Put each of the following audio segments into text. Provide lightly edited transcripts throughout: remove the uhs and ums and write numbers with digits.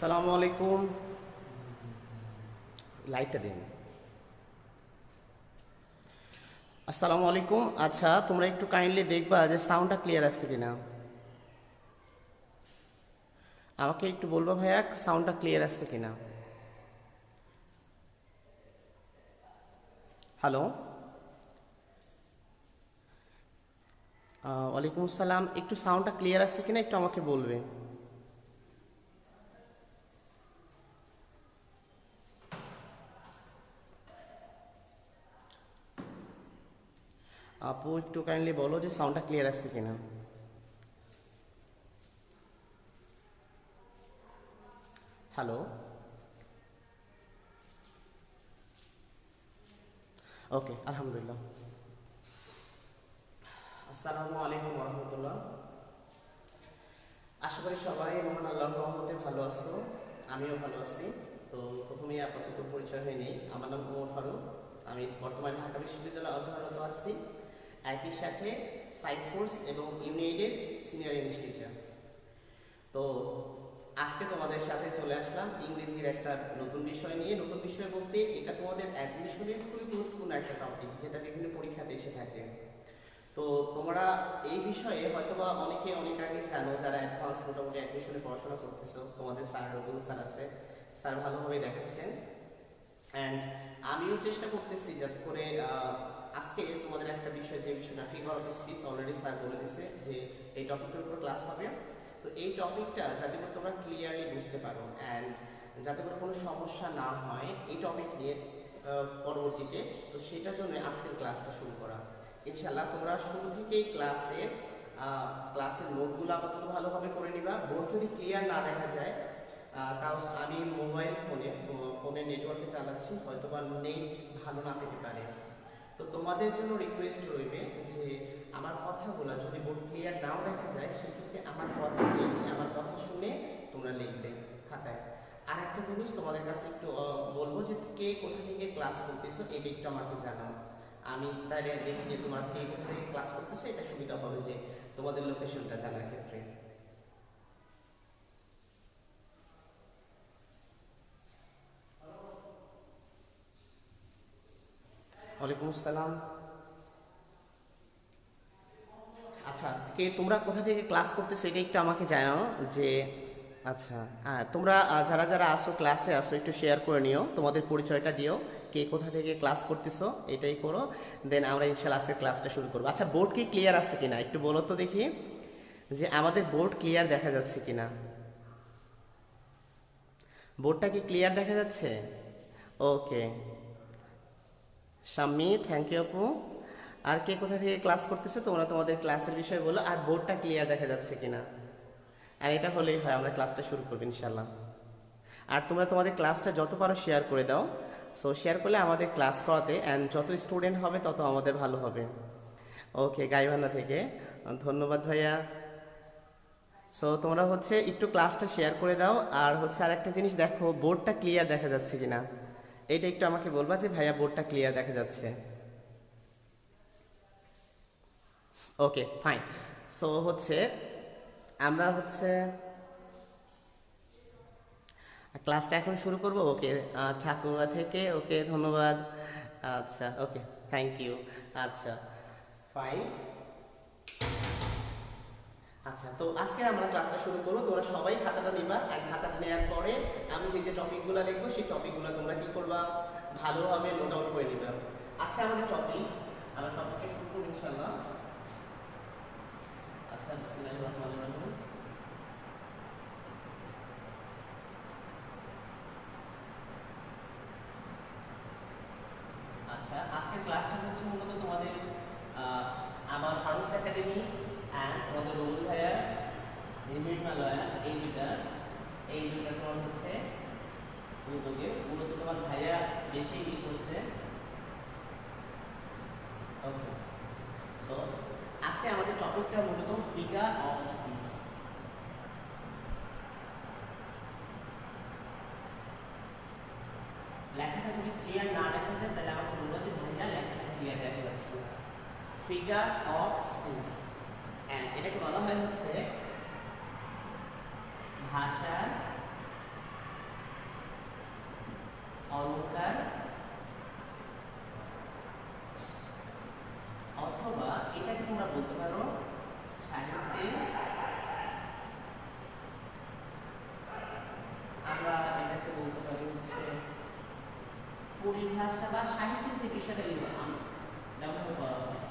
আসসালামু আলাইকুম। লাইটটা দিন। আসসালামু আলাইকুম। আচ্ছা, তোমরা একটু কাইন্ডলি দেখবা যে সাউন্ডটা ক্লিয়ার আসছে কিনা। আমাকে একটু বলবা ভাইয়া সাউন্ডটা ক্লিয়ার আসছে কিনা। হ্যালো, ওয়ালাইকুম আসসালাম। একটু সাউন্ডটা ক্লিয়ার আসছে কিনা একটু আমাকে বলবে। আপু একটু কাইন্ডলি বলো যে সাউন্ডটা ক্লিয়ার আসছে কিনা। হ্যালো, ওকে, আলহামদুলিল্লাহ। আসসালামু আলাইকুম রহমতুল্লাহ। আশা করি সবাই মহান আল্লাহর রহমতে ভালো আছো, আমিও ভালো আছি। তো প্রথমেই আপাতত পরিচয় হয়ে নেই। আমার নাম ওমর ফারুক। আমি বর্তমানে ঢাকা বিশ্ববিদ্যালয়ে অধ্যয়নরত আছি, একই সাথে সাইফোর্স এবং ইউনাইটেড সিনিয়র ইংলিশ টিচার। তো আজকে তোমাদের সাথে চলে আসলাম ইংরেজির একটা নতুন বিষয় নিয়ে। নতুন বিষয় বলতে এটা তোমাদের অ্যাডমিশনের খুবই গুরুত্বপূর্ণ একটা টপিক, যেটা বিভিন্ন পরীক্ষাতে এসে থাকে। তো তোমরা এই বিষয়ে হয়তোবা অনেকে অনেক আগে জানো, যারা অ্যাডভান্স মোটামুটি অ্যাডমিশনে পড়াশোনা করতেছো। তোমাদের স্যার রবুল স্যার আছে, স্যার ভালোভাবে দেখাচ্ছেন। অ্যান্ড আমিও চেষ্টা করতেছি যাতে করে আজকে তোমাদের একটা বিষয়, যে বিষয়টা figure of speech already sir বলে দিচ্ছে যে এই টপিকের উপর ক্লাস হবে। তো এই টপিকটা যাতে করে তোমরা ক্লিয়ারলি বুঝতে পারো অ্যান্ড যাতে করে কোনো সমস্যা না হয় এই টপিক নিয়ে পরবর্তীতে, তো সেটার জন্য আজকের ক্লাসটা শুরু করা। ইনশাল্লাহ তোমরা শুরু থেকেই ক্লাসের নোটগুলো আপাতত ভালোভাবে করে নিবা। বোর্ড যদি ক্লিয়ার না দেখা যায়, তাও আমি মোবাইল ফোনে নেটওয়ার্কে চালাচ্ছি, হয়তো বা নেট ভালো না পেতে পারে। তো তোমাদের জন্য রিকোয়েস্ট রইবে যে আমার কথাগুলো যদি বোর্ড ক্লিয়ার নাও দেখা যায়, সেক্ষেত্রে আমার কথা লিখে, আমার কথা শুনে তোমরা লিখবে খাতায়। আর একটা জিনিস তোমাদের কাছে একটু বলবো যে কে কোথা থেকে ক্লাস করতেছো এটা একটু আমাকে জানাও। আমি তাহলে দেখি যে তোমার কে কোথা থেকে ক্লাস করতেছো, এটা সুবিধা হবে যে তোমাদের লোকেশনটা জানার ক্ষেত্রে। ওয়ালাইকুম আসসালাম। আচ্ছা, কে তোমরা কোথা থেকে ক্লাস করতেছো এটা একটু আমাকে জানাও যে। আচ্ছা, হ্যাঁ, তোমরা যারা যারা আসো ক্লাসে আসো একটু শেয়ার করে নিও, তোমাদের পরিচয়টা দিও, কে কোথা থেকে ক্লাস করতেছো এটাই করো। দেন আমরা ইনশাল্লাহ আজকে ক্লাসটা শুরু করবো। আচ্ছা, বোর্ড কি ক্লিয়ার আসছে কিনা একটু বলো তো দেখি, যে আমাদের বোর্ড ক্লিয়ার দেখা যাচ্ছে কিনা। বোর্ডটা কি ক্লিয়ার দেখা যাচ্ছে? ওকে, শাম্মি, থ্যাংক ইউ আপু। আর কে কোথা থেকে ক্লাস করতেছো তোমরা তোমাদের ক্লাসের বিষয়ে বলো, আর বোর্ডটা ক্লিয়ার দেখা যাচ্ছে কিনা। আর এটা হলেই হয়, আমরা ক্লাসটা শুরু করবো ইনশাল্লাহ। আর তোমরা তোমাদের ক্লাসটা যত পারো শেয়ার করে দাও। সো শেয়ার করলে আমাদের ক্লাস করাতে অ্যান্ড যত স্টুডেন্ট হবে তত আমাদের ভালো হবে। ওকে, গাইবান্ধা থেকে, ধন্যবাদ ভাইয়া। সো তোমরা হচ্ছে একটু ক্লাসটা শেয়ার করে দাও। আর হচ্ছে আর একটা জিনিস দেখো, বোর্ডটা ক্লিয়ার দেখা যাচ্ছে কিনা, এইটা একটু আমাকে বলবা যে ভাইয়া বোর্ডটা ক্লিয়ার দেখা যাচ্ছে। ওকে, ফাইন। সো হচ্ছে আমরা হচ্ছে ক্লাসটা এখন শুরু করব। ওকে, ঠাকুরগাঁ থেকে, ওকে ধন্যবাদ। আচ্ছা, ওকে, থ্যাংক ইউ। আচ্ছা, ফাইন। আচ্ছা, তো আজকে আমরা ক্লাসটা শুরু করবো। তোমরা সবাই খাতাটা নিবা, আর খাতাটা নেওয়ার পরে আমি যে যে টপিকগুলো লিখবো সেই টপিকগুলো তোমরা কি করবা, ভালোভাবে নোট আউট করে নিবা। আজকে আমাদের টপিক, আমরা টপিকটা শুরু করবো ইনশাল্লাহ। আচ্ছা, বিসমিল্লাহির রহমানির রহিম। আচ্ছা, আজকের ক্লাসটা হচ্ছে মূলত তোমাদের আমার ফারুকস একাডেমি অ্যান্ড তোমাদের রবুল ভাইয়া, হিমালয়া, এই দুইটা তোমার হচ্ছে উদ্যোগে। মূলত তোমার ভাইয়া বেশি ই করছে। ওকে, সো আজকে আমাদের টপিকটা মূলত ফিগার অফ স্পিচ। লেখাটা যদি ক্লিয়ার না দেখা যায় তাহলে আমাকে বলবো যে ভাইয়া লেখাটা ক্লিয়ার দেখা যাচ্ছে। ফিগার অফ স্পিচ, এটাকে বলা হয় হচ্ছে ভাষার অলঙ্কার অথবা এটাকে তোমরা বলতে পারো সাহিত্যে আমরা এটাকে বলতে পারি হচ্ছে পরিভাষা বা সাহিত্যের যে বিষয়টা ব্যবহার করা হয়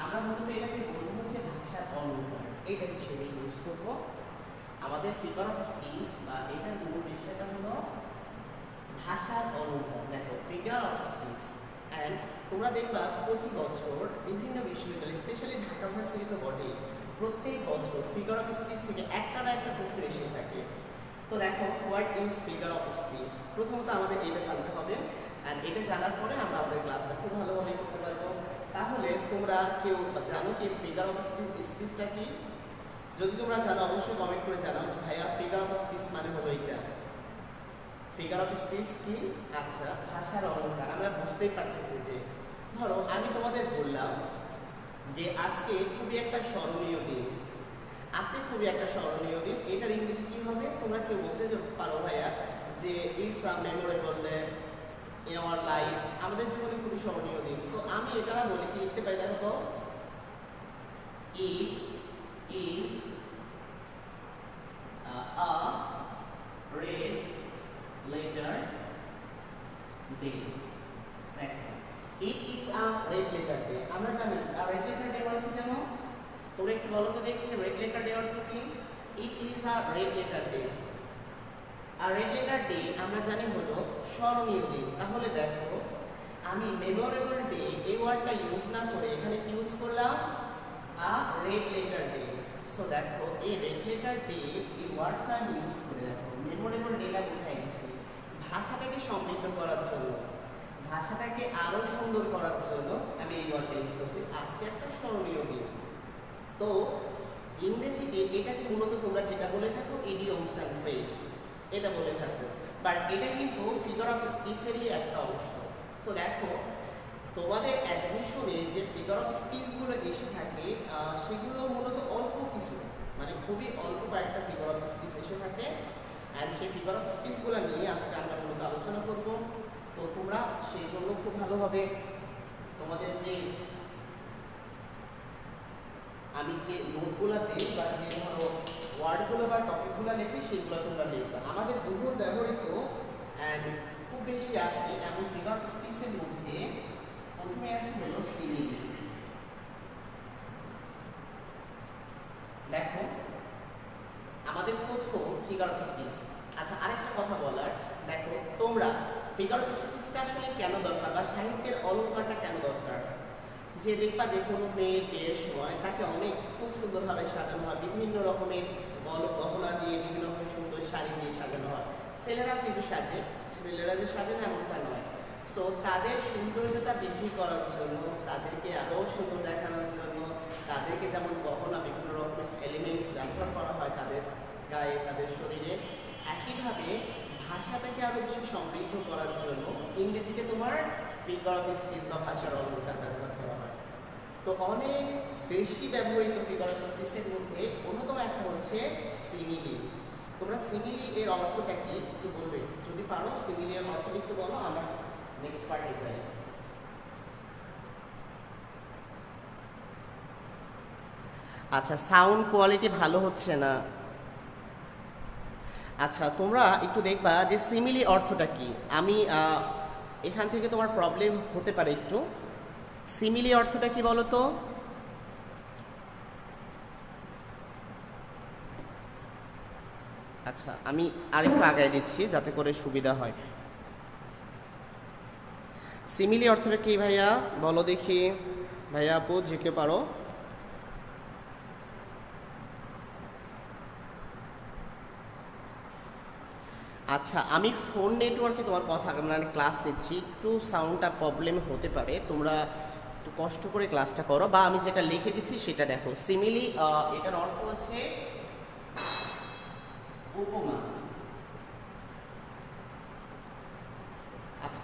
আমরা মূলত এটাকে বলবো হচ্ছে ভাষার অলঙ্কার এটা হিসেবে ইউজ করব। আমাদের ফিগার অফ স্পিচ বা এটার মূল বিষয়টা হলো ভাষার অলঙ্কার। দেখো ফিগার অফ স্পিচ অ্যান্ড তোমরা দেখবা প্রতি বছর বিভিন্ন বিশ্ববিদ্যালয় স্পেশালি ঢাকা ভার্সিটি তো বটে প্রত্যেক বছর ফিগার অফ স্পিচ থেকে একটা না একটা প্রশ্ন এসে থাকে। তো দেখো what is figure of speech, প্রথমত আমাদের এটা জানতে হবে অ্যান্ড এটা জানার পরে আমরা আমাদের ক্লাসটা খুব ভালোভাবে করতে পারবো। তাহলে তোমরা কেউ জানো কি ফিগার অফ স্পিচটা কি? যদি তোমরা জানো অবশ্যই কমেন্ট করে জানাও যে ভাইয়া ফিগার অফ স্পিচ মানে হলো এটা। ফিগার অফ স্পিচ কি? আচ্ছা ভাষার অলঙ্কার। আমরা বুঝতেই পারতেছি যে ধরো আমি তোমাদের বললাম যে আজকে খুবই একটা স্মরণীয় দিন, আজকে খুবই একটা স্মরণীয় দিন, এটার ইংরেজি কি হবে? তোমরা কেউ বলতে পারো ভাইয়া যে it's a memorable day in our life, আমাদের জীবনে খুবই স্মরণীয় দিন। সো আমি এটা বলি কি লিখতে পারি? দেখো তো it is a red letter day. দেখো it is a red letter day, আমরা জানি রেড লেটার ডে মানে কি জানো? তোমরা একটু বলো তো দেখি রেড লেটার ডে অর্থ কি? It is a red letter day. আর রেড লেটার ডে আমরা জানি হলো স্মরণীয় দিন। তাহলে দেখো আমি মেমোরেবল ডে এই ওয়ার্ডটা ইউজ না করে এখানে কি ইউজ করলাম? আ রেড লেটার ডে। সো দেখো এই রেড লেটার ডে এই ওয়ার্ডটা আমি ইউজ করে দেখো মেমোরেবল ডেটা কোথায় গেছি? ভাষাটাকে সমৃদ্ধ করার জন্য, ভাষাটাকে আরো সুন্দর করার জন্য আমি এই ওয়ার্ডটা ইউজ করছি। আজকে একটা স্মরণীয় দিন। তো ইংরেজিতে এটাকে মূলত তোমরা যেটা বলে থাকো ইডিয়মস অ্যান্ড ফ্রেজ এটা বলে থাকো, বাট এটা কিন্তু ফিগার অফ স্পিচেরই একটা অংশ। তো দেখো তোমাদের অ্যাডমিশনে যে ফিগার অফ স্পিচগুলো এসে থাকে সেগুলো মূলত অল্প কিছু, মানে খুবই অল্প কয়েকটা ফিগার অফ স্পিচ এসে থাকে অ্যান্ড সেই ফিগার অফ স্পিচগুলো নিয়ে আজকে আমরা মূলত আলোচনা করব। তো তোমরা সেই জন্য খুব ভালোভাবে তোমাদের যে আমি যে নোটগুলোতে বা যে ধরো ওয়ার্ডগুলো বা টপিকগুলো লিখি সেগুলো তোমরা লিখবে। আমাদের বহুল ব্যবহৃত অ্যান্ড খুব বেশি আসে এমন ফিগার অফ স্পিচের মধ্যে প্রথমে আসে হলো সিমিলি। দেখো আমাদের প্রথম ফিগার অফ স্পিচ। আচ্ছা আরেকটা কথা বলার, দেখো তোমরা ফিগার অফ স্পিচটা আসলে কেন দরকার বা সাহিত্যের অলঙ্কারটা কেন দরকার? যে দেখবা যে কোনো মেয়ের বিয়ের সময় তাকে অনেক খুব সুন্দরভাবে সাজানো হয়, বিভিন্ন রকমের গহনা দিয়ে বিভিন্ন রকমের সুন্দর শাড়ি দিয়ে সাজানো হয়। ছেলেরা কিন্তু সাজে, ছেলেরা যে সাজে না এমনটা নয়। সো তাদের সৌন্দর্যতা বৃদ্ধি করার জন্য, তাদেরকে আরও সুন্দর দেখানোর জন্য, তাদেরকে যেমন গহনা বিভিন্ন রকমের এলিমেন্টস ব্যবহার করা হয় তাদের গায়ে তাদের শরীরে, একইভাবে ভাষাটাকে আরও বেশি সমৃদ্ধ করার জন্য ইংরেজিতে তোমার ফিগার অফ স্পিচ বা ভাষার অলঙ্কার ব্যবহার করা হয়। তো অনেক বেশি ব্যবহৃত ফিগার অফ স্পিচের মধ্যে অন্যতম একটা হচ্ছে সিমিলি। তোমরা সিমিলি এর অর্থটা কি একটু বলবে? যদি পারো সিমিলি এর অর্থ একটু বলো, আমরা নেক্সট পার্টে যাই। আচ্ছা সাউন্ড কোয়ালিটি ভালো হচ্ছে না। আচ্ছা তোমরা একটু দেখবা যে সিমিলি অর্থটা কি। আমি এখান থেকে তোমার প্রবলেম হতে পারে একটু। সিমিলি অর্থটা কি বলো তো? আচ্ছা আমি আরেকটু আগায় দিচ্ছি যাতে করে সুবিধা হয়। সিমিলি অর্থটা কি ভাইয়া বলো দেখি, ভাইয়া আপু যে কেউ পারো? আচ্ছা আমি ফোন নেটওয়ার্কে তোমার কথা মানে ক্লাস নিচ্ছি, একটু সাউন্ডটা প্রবলেম হতে পারে, তোমরা একটু কষ্ট করে ক্লাসটা করো বা আমি যেটা লিখে দিচ্ছি সেটা দেখো। সিমিলি এটার অর্থ হচ্ছে উপমা। আচ্ছা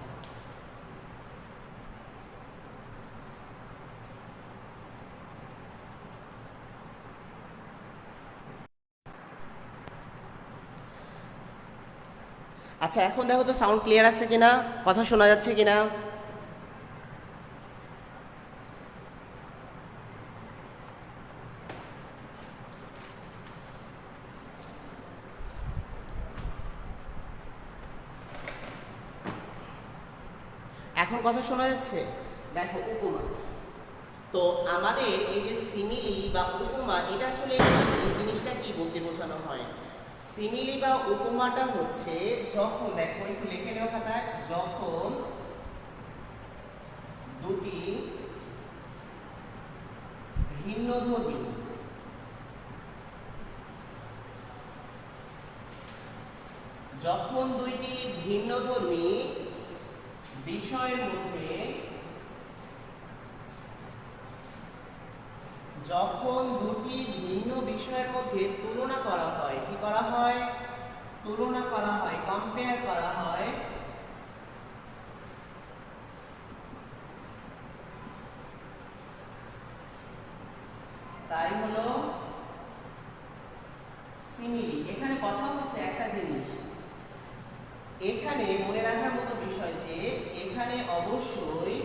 আচ্ছা এখন দেখো তো সাউন্ড ক্লিয়ার আছে কিনা, কথা শোনা যাচ্ছে কিনা। এখন কথা শোনা যাচ্ছে। দেখো উপমা, তো আমাদের এই যে সিমিলি বা উপমা, এটা আসলে এই জিনিসটা কি বলতে বোঝানো হয়। সিমিলি বা উপমাটা হচ্ছে যখন, দেখো একটু লিখে নেওয়া খাতায়, যখন দুটি ভিন্নধর্মী বিষয়ের মধ্যে, যখন দুটি ভিন্ন বিষয়ের মধ্যে তুলনা করা হয়, কি করা হয়, তুলনা করা হয়, কম্পেয়ার করা হয়, তাই হলো সিমিলি। এখানে কথা হচ্ছে একটা জিনিস, এখানে মনে রাখার মতো বিষয় যে এখানে অবশ্যই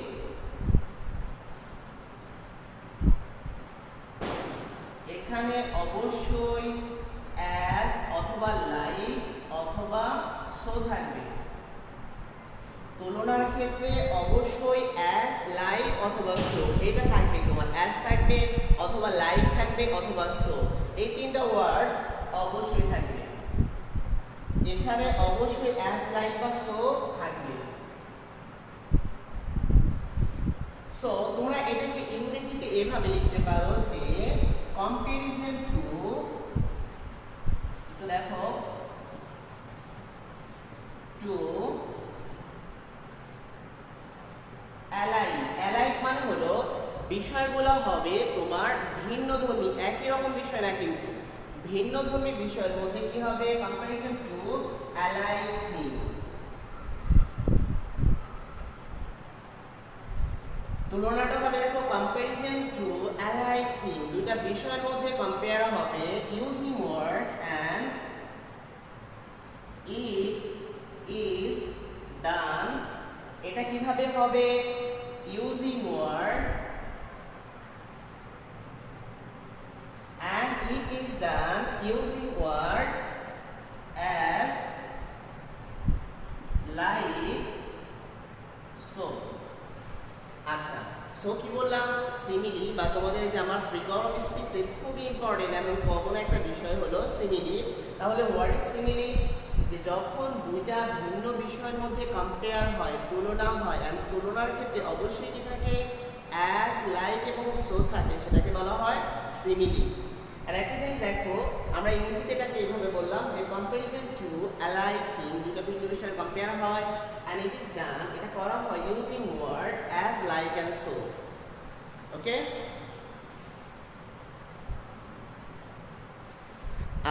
অ্যাজ অথবা লাইক অথবা সো থাকবে। তুলনার ক্ষেত্রে অবশ্যই অ্যাজ, লাইক অথবা সো এটা থাকবে, তোমার অ্যাজ থাকবে অথবা লাইক থাকবে অথবা সো, এই তিনটা ওয়ার্ড অবশ্যই থাকবে। এখানে অবশ্যই অ্যাজ, লাইক বা সো থাকবে। সো তোমরা এটাকে ইংরেজিতে এভাবে লিখতে পারো যে কম্পারিজন টু, একটু দেখো, টু অ্যালাইক মানে হলো বিষয়গুলো হবে তোমার ভিন্নধর্মী, একই রকম বিষয় না কিন্তু ভিন্নধর্মী বিষয়ের মধ্যে কি হবে, কম্পারিজন টু অ্যালাইক থিং। তুলনাটা হবে, দেখো কম্পারিজন টু অ্যালাইক থিং, দুইটা বিষয়ের মধ্যে কম্পেয়ার হবে using words and it is done. এটা কিভাবে হবে, using word and it is done using word as, like, so। আচ্ছা, সো কি বললাম, সিমিলি বা তোমাদের যে আমার ফিগার অফ স্পিচে খুবই ইম্পর্টেন্ট এবং কমন একটা বিষয় হলো সিমিলি। তাহলে হোয়াট ইজ সিমিলি, যে যখন দুইটা ভিন্ন বিষয়ের মধ্যে কম্পেয়ার হয়, তুলনা হয়, এন্ড তুলনার ক্ষেত্রে অবশ্যই কি থাকে, অ্যাজ, লাইক এবং সো থাকে, সেটাকে বলা হয় সিমিলি। আর একটা জিনিস দেখো, আমরা ইংরেজিতে এটাকে এইভাবে বললাম যে কম্পারিজন টু অ্যালাইক থিং, দুটো ভিন্ন বিষয়ের কম্পেয়ার হয় and it is done, এটা করা হয় using word as, like and so। Okay,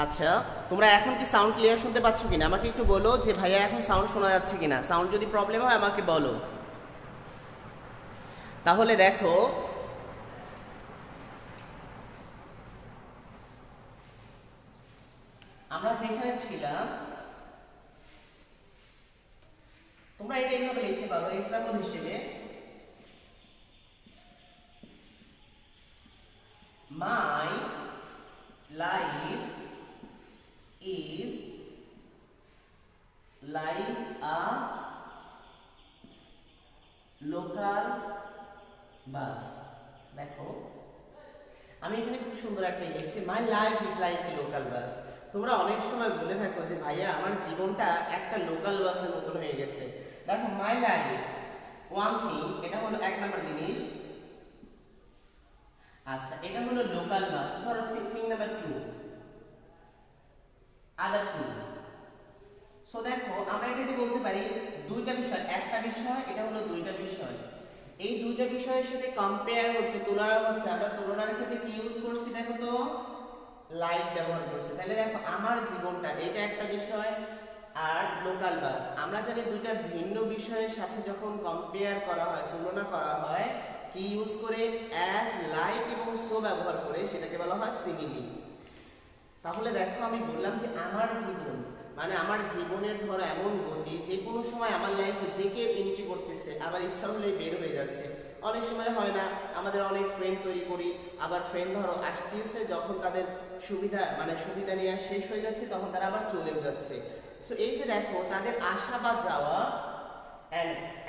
আচ্ছা তোমরা এখন কি সাউন্ড ক্লিয়ার শুনতে পাচ্ছ কিনা, আমাকে একটু বলো যে ভাইয়া এখন সাউন্ড শোনা যাচ্ছে কিনা। সাউন্ড যদি প্রবলেম হয় আমাকে বলো। তাহলে দেখো, আমরা যেখানে ছিলাম, তোমরা এটা এইভাবে লিখতে পারো এক্সাম্পল হিসেবে, মাই life is like a local bus. দেখো আমি এখানে খুব সুন্দর একটা লিখেছি, মাই life is like a local বাস। তোমরা অনেক সময় বলে থাকো যে ভাইয়া আমার জীবনটা একটা লোকাল বাসের মতন হয়ে গেছে। দেখো মাই লাইফ, ওয়ান থিং, এটা হলো এক নাম্বার জিনিস। আচ্ছা এটা হলো লোকাল বাস, ধরো thing number 2 other thing. So দেখো আমরা এটাকে বলতে পারি দুইটা বিষয়, একটা বিষয়, এটা হলো দুইটা বিষয়, এই দুইটা বিষয়ের সাথে কম্পেয়ার হচ্ছে, তুলনা হচ্ছে। আমরা তুলনার ক্ষেত্রে কি ইউজ করছি, দেখো তো লাইক ব্যবহার করছি। তাহলে দেখো আমার জীবনটা, এটা একটা বিষয়, আর লোকাল বাস। আমরা জানি দুইটা ভিন্ন বিষয়ের সাথে যখন কম্পেয়ার করা হয়, তুলনা করা হয়, কি ইউজ করে, অ্যাজ, লাইক এবং সো ব্যবহার করে, সেটাকে বলা হয় সিমিলি। তাহলে দেখো আমি বললাম যে আমার জীবন, মানে আমার জীবনের ধরো এমন গতি যে কোনো সময় আমার লাইফে যে কেউ এন্ট্রি করতেছে, আবার ইচ্ছা হলেই বের হয়ে যাচ্ছে। অনেক সময় হয় না, আমাদের অনেক ফ্রেন্ড তৈরি করি, আবার ফ্রেন্ড ধরো আসতেছে, যখন তাদের সুবিধা নেওয়া শেষ হয়ে যাচ্ছে তখন তারা আবার চলেও যাচ্ছে। সো এই যে দেখো তাদের আসা বা যাওয়া,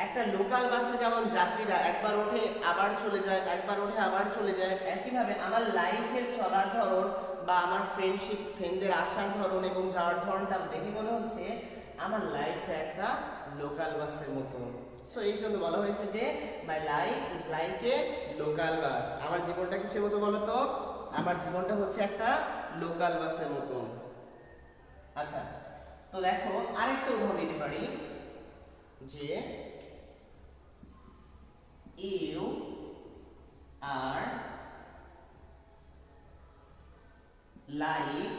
একটা লোকাল বাসে যেমন যাত্রীরা একবার ওঠে আবার চলে যায়, একবার ওঠে আবার চলে যায়, একইভাবে আমার লাইফের চলার ধরন বা আমার ফ্রেন্ডদের আসার ধরন এবং যাওয়ার ধরনটা দেখে মনে হচ্ছে আমার লাইফটা একটা লোকাল বাসের মতো। সো এই জন্য বলা হয়েছে যে my life is like a local bus. আমার জীবনটা কিসের মতো বলো তো? আমার জীবনটা হচ্ছে একটা লোকাল বাসের মতো। আচ্ছা, তো দেখো আরেকটা উদাহরণ দিতে পারি যে you are like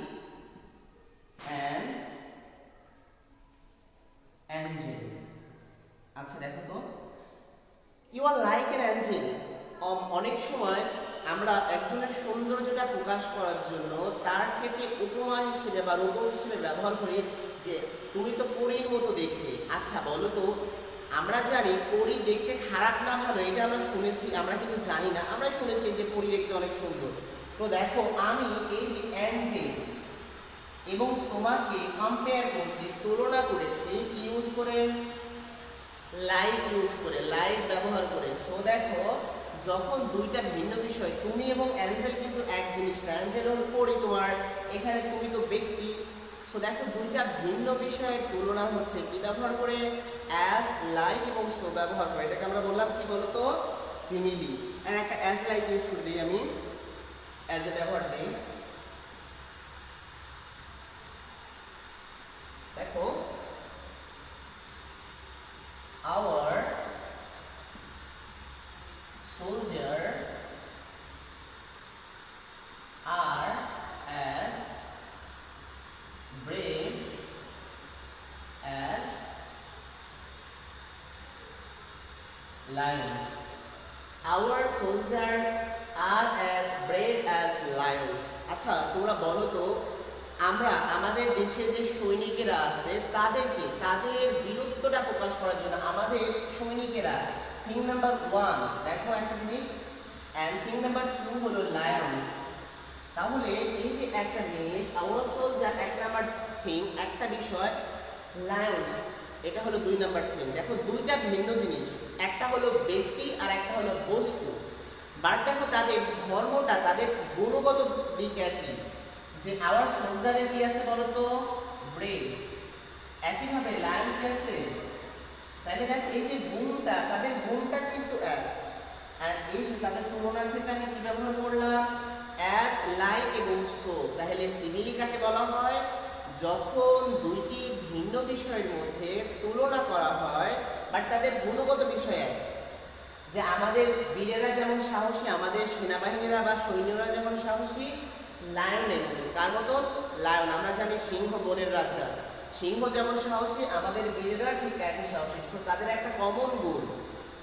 an angel. আচ্ছা দেখো তো, you are like an angel. অনেক সময় আমরা একজনের সৌন্দর্যটা প্রকাশ করার জন্য তার ক্ষেত্রে উপমা হিসেবে বা রূপক হিসেবে ব্যবহার করি যে তুমি তো পরীর মতো দেখতে। আচ্ছা বলো তো, আমরা জানি পরী দেখতে খারাপ না ভালো এটা আমরা শুনেছি, আমরা কিন্তু জানি না, আমরা শুনেছি যে পরী দেখতে অনেক সুন্দর। তো দেখো আমি এই যে অ্যাঞ্জেল এবং তোমাকে কম্পেয়ার করছি, তুলনা করেছি কি ইউজ করে? লাইক ইউজ করে, লাইক ব্যবহার করে। সো দেখো যখন দুইটা ভিন্ন বিষয়, তুমি এবং অ্যাঞ্জেল কিন্তু এক জিনিস না, অ্যাঞ্জেল হল পরী তোমার, এখানে তুমি তো ব্যক্তি। সো দেখো দুইটা ভিন্ন বিষয়ের তুলনা হচ্ছে কি ব্যবহার করে? অ্যাজ, লাইক এবং সো ব্যবহার করে। এটাকে আমরা বললাম কি বলতো? সিমিলি। একটা অ্যাজ লাইক ইউজ করে দিই, আমি অ্যাজ এ ব্যবহার দিই। দেখো our soldier are as brave as lions. Our soldiers are as brave as lions. আচ্ছা তোমরা বলো তো, আমরা আমাদের দেশের যে সৈনিকেরা আছে তাদেরকে তাদের বীরত্বটা প্রকাশ করার জন্য আমাদের সৈনিকেরা, থিং নাম্বার 1 দেখো একটা জিনিস, এন্ড থিং নাম্বার 2 হলো লায়ন্স। তাহলে এই যে একটা জিনিস আওয়ার সোলজার, এক নাম্বার থিং একটা বিষয়, লায়ন্স এটা হলো 2 নাম্বার থিং। দেখো দুইটা ভিন্ন জিনিস, একটা হলো ব্যক্তি আর একটা হলো বস্তু, বাট দেখো তাদের ধর্মটা, তাদের গুণগত দিক একই। যে আওয়ার সোলজারের কি আছে বলতো? ব্রেভ। একইভাবে লায়ন কি আছে? তাহলে দেখো এই যে গুণটা, তাদের গুণটা কিন্তু এক। আর এই যে তাদের তুলনার ক্ষেত্রে আমি কি ব্যবহার করলাম? অ্যাজ, লাইক এবং সো। তাহলে সিমিলি কাকে বলা হয়? যখন দুইটি ভিন্ন বিষয়ের মধ্যে তুলনা করা হয় বাট তাদের গুণগত বিষয় এক। যে আমাদের বীরেরা যেমন সাহসী, আমাদের সেনাবাহিনীরা বা সৈন্যরা যেমন সাহসী, লায়নের মতো। কার মতো? লায়ন। আমরা জানি সিংহ বনের রাজা, সিংহ যেমন সাহসী আমাদের বীরেরা ঠিক একই সাহসী। সো তাদের একটা কমন গুণ,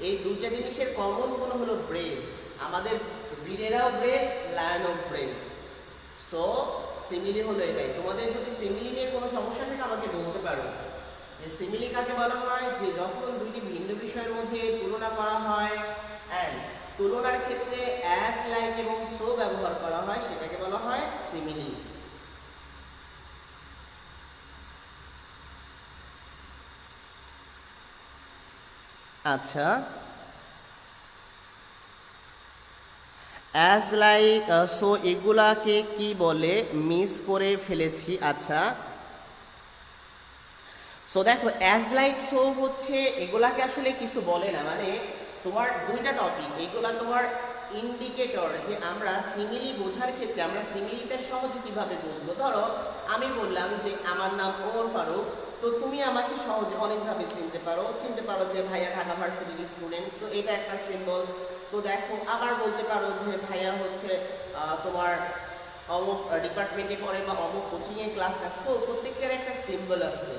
এই দুইটা জিনিসের কমন গুণ হলো ব্রেভ। আমাদের বীরেরাও ব্রেভ, লায়নও ব্রেভ। সো সিমিলি হলো এটাই। তোমাদের যদি সিমিলি নিয়ে কোনো সমস্যা থাকে আমাকে বলতে পারো যে সিমিলি কাকে বলা হয়? যে যখন দুইটি ভিন্ন বিষয়ের মধ্যে তুলনা করা হয় এন্ড তুলনার ক্ষেত্রে অ্যাজ, লাইক এবং সো ব্যবহার করা হয় সেটাকে বলা হয় সিমিলি। আচ্ছা, অ্যাজ, লাইক, সো এগুলাকে কি বলে? মিস করে ফেলেছি। আচ্ছা সো দেখো অ্যাজ, লাইক, সো হচ্ছে এগুলাকে আসলে কিছু বলে না, মানে তোমার দুইটা টপিক, এগুলা তোমার ইন্ডিকেটর যে আমরা সিমিলি বোঝার ক্ষেত্রে আমরা সিমিলিটা সহজে কিভাবে বুঝবো। ধরো আমি বললাম যে আমার নাম ওমর ফারুক, তো তুমি আমাকে সহজে অনেকভাবে চিনতে পারো যে ভাইয়া ঢাকা ভার্সিটির স্টুডেন্ট, সো এটা একটা সিম্বল। তো দেখো আবার বলতে পারো যে ভাইয়া হচ্ছে তোমার অমুক ডিপার্টমেন্টে পড়ে বা অমুক কোচিংয়ে ক্লাস আছে। সো প্রত্যেকটার একটা সিম্বল আছে।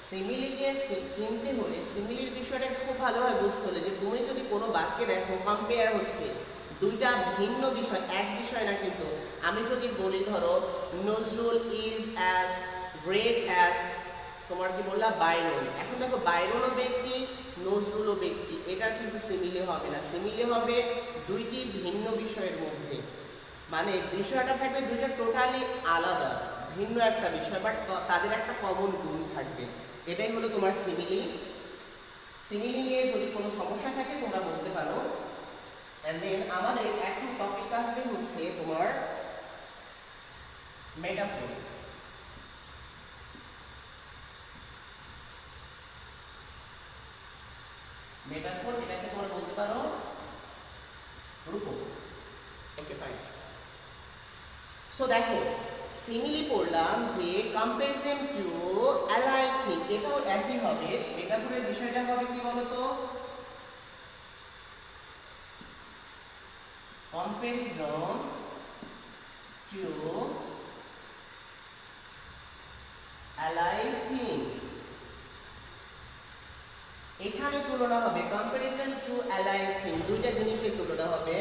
সিমিলিকে চিনতে হলে, সিমিলির বিষয়টাকে খুব ভালোভাবে বুঝতে হলে যে তুমি যদি কোনো বাক্যে দেখো কম্পেয়ার হচ্ছে দুইটা ভিন্ন বিষয়, এক বিষয় না কিন্তু। আমি যদি বলি ধরো Nazrul is as great as তোমার কি বললাম বাইরন। এখন দেখো বাইরনও ব্যক্তি নজরুলও ব্যক্তি, এটা কিন্তু সিমিলি হবে না, সিমিলি হবে দুইটি ভিন্ন বিষয়ের মধ্যে, মানে বিষয়টা থাকবে দুইটা টোটালি আলাদা ভিন্ন একটা বিষয়, বাট তাদের একটা কমন গুণ থাকবে, এটাই হলো তোমার সিমিলি। সিমিলি নিয়ে যদি কোনো সমস্যা থাকে তোমরা বলতে পারো। এন্ড দেন আমাদের এখন টপিক আসবে হচ্ছে তোমার মেটাফোর। মেটাফোর এটাকে তোমরা বলতে পারো রূপক। Okay fine. সো দেখো সিমিলি পড়লাম যে কম্পারিজন টু অ্যালাইড থিং, এটাও একই হবে। মেটাফোরের বিষয়টা হবে কি বলতো, কম্পারিজন টু অ্যালাইড থিং, এখানে তুলনা হবে কম্পারিজন টু অ্যালাইড থিং, দুইটা জিনিসের তুলনা হবে,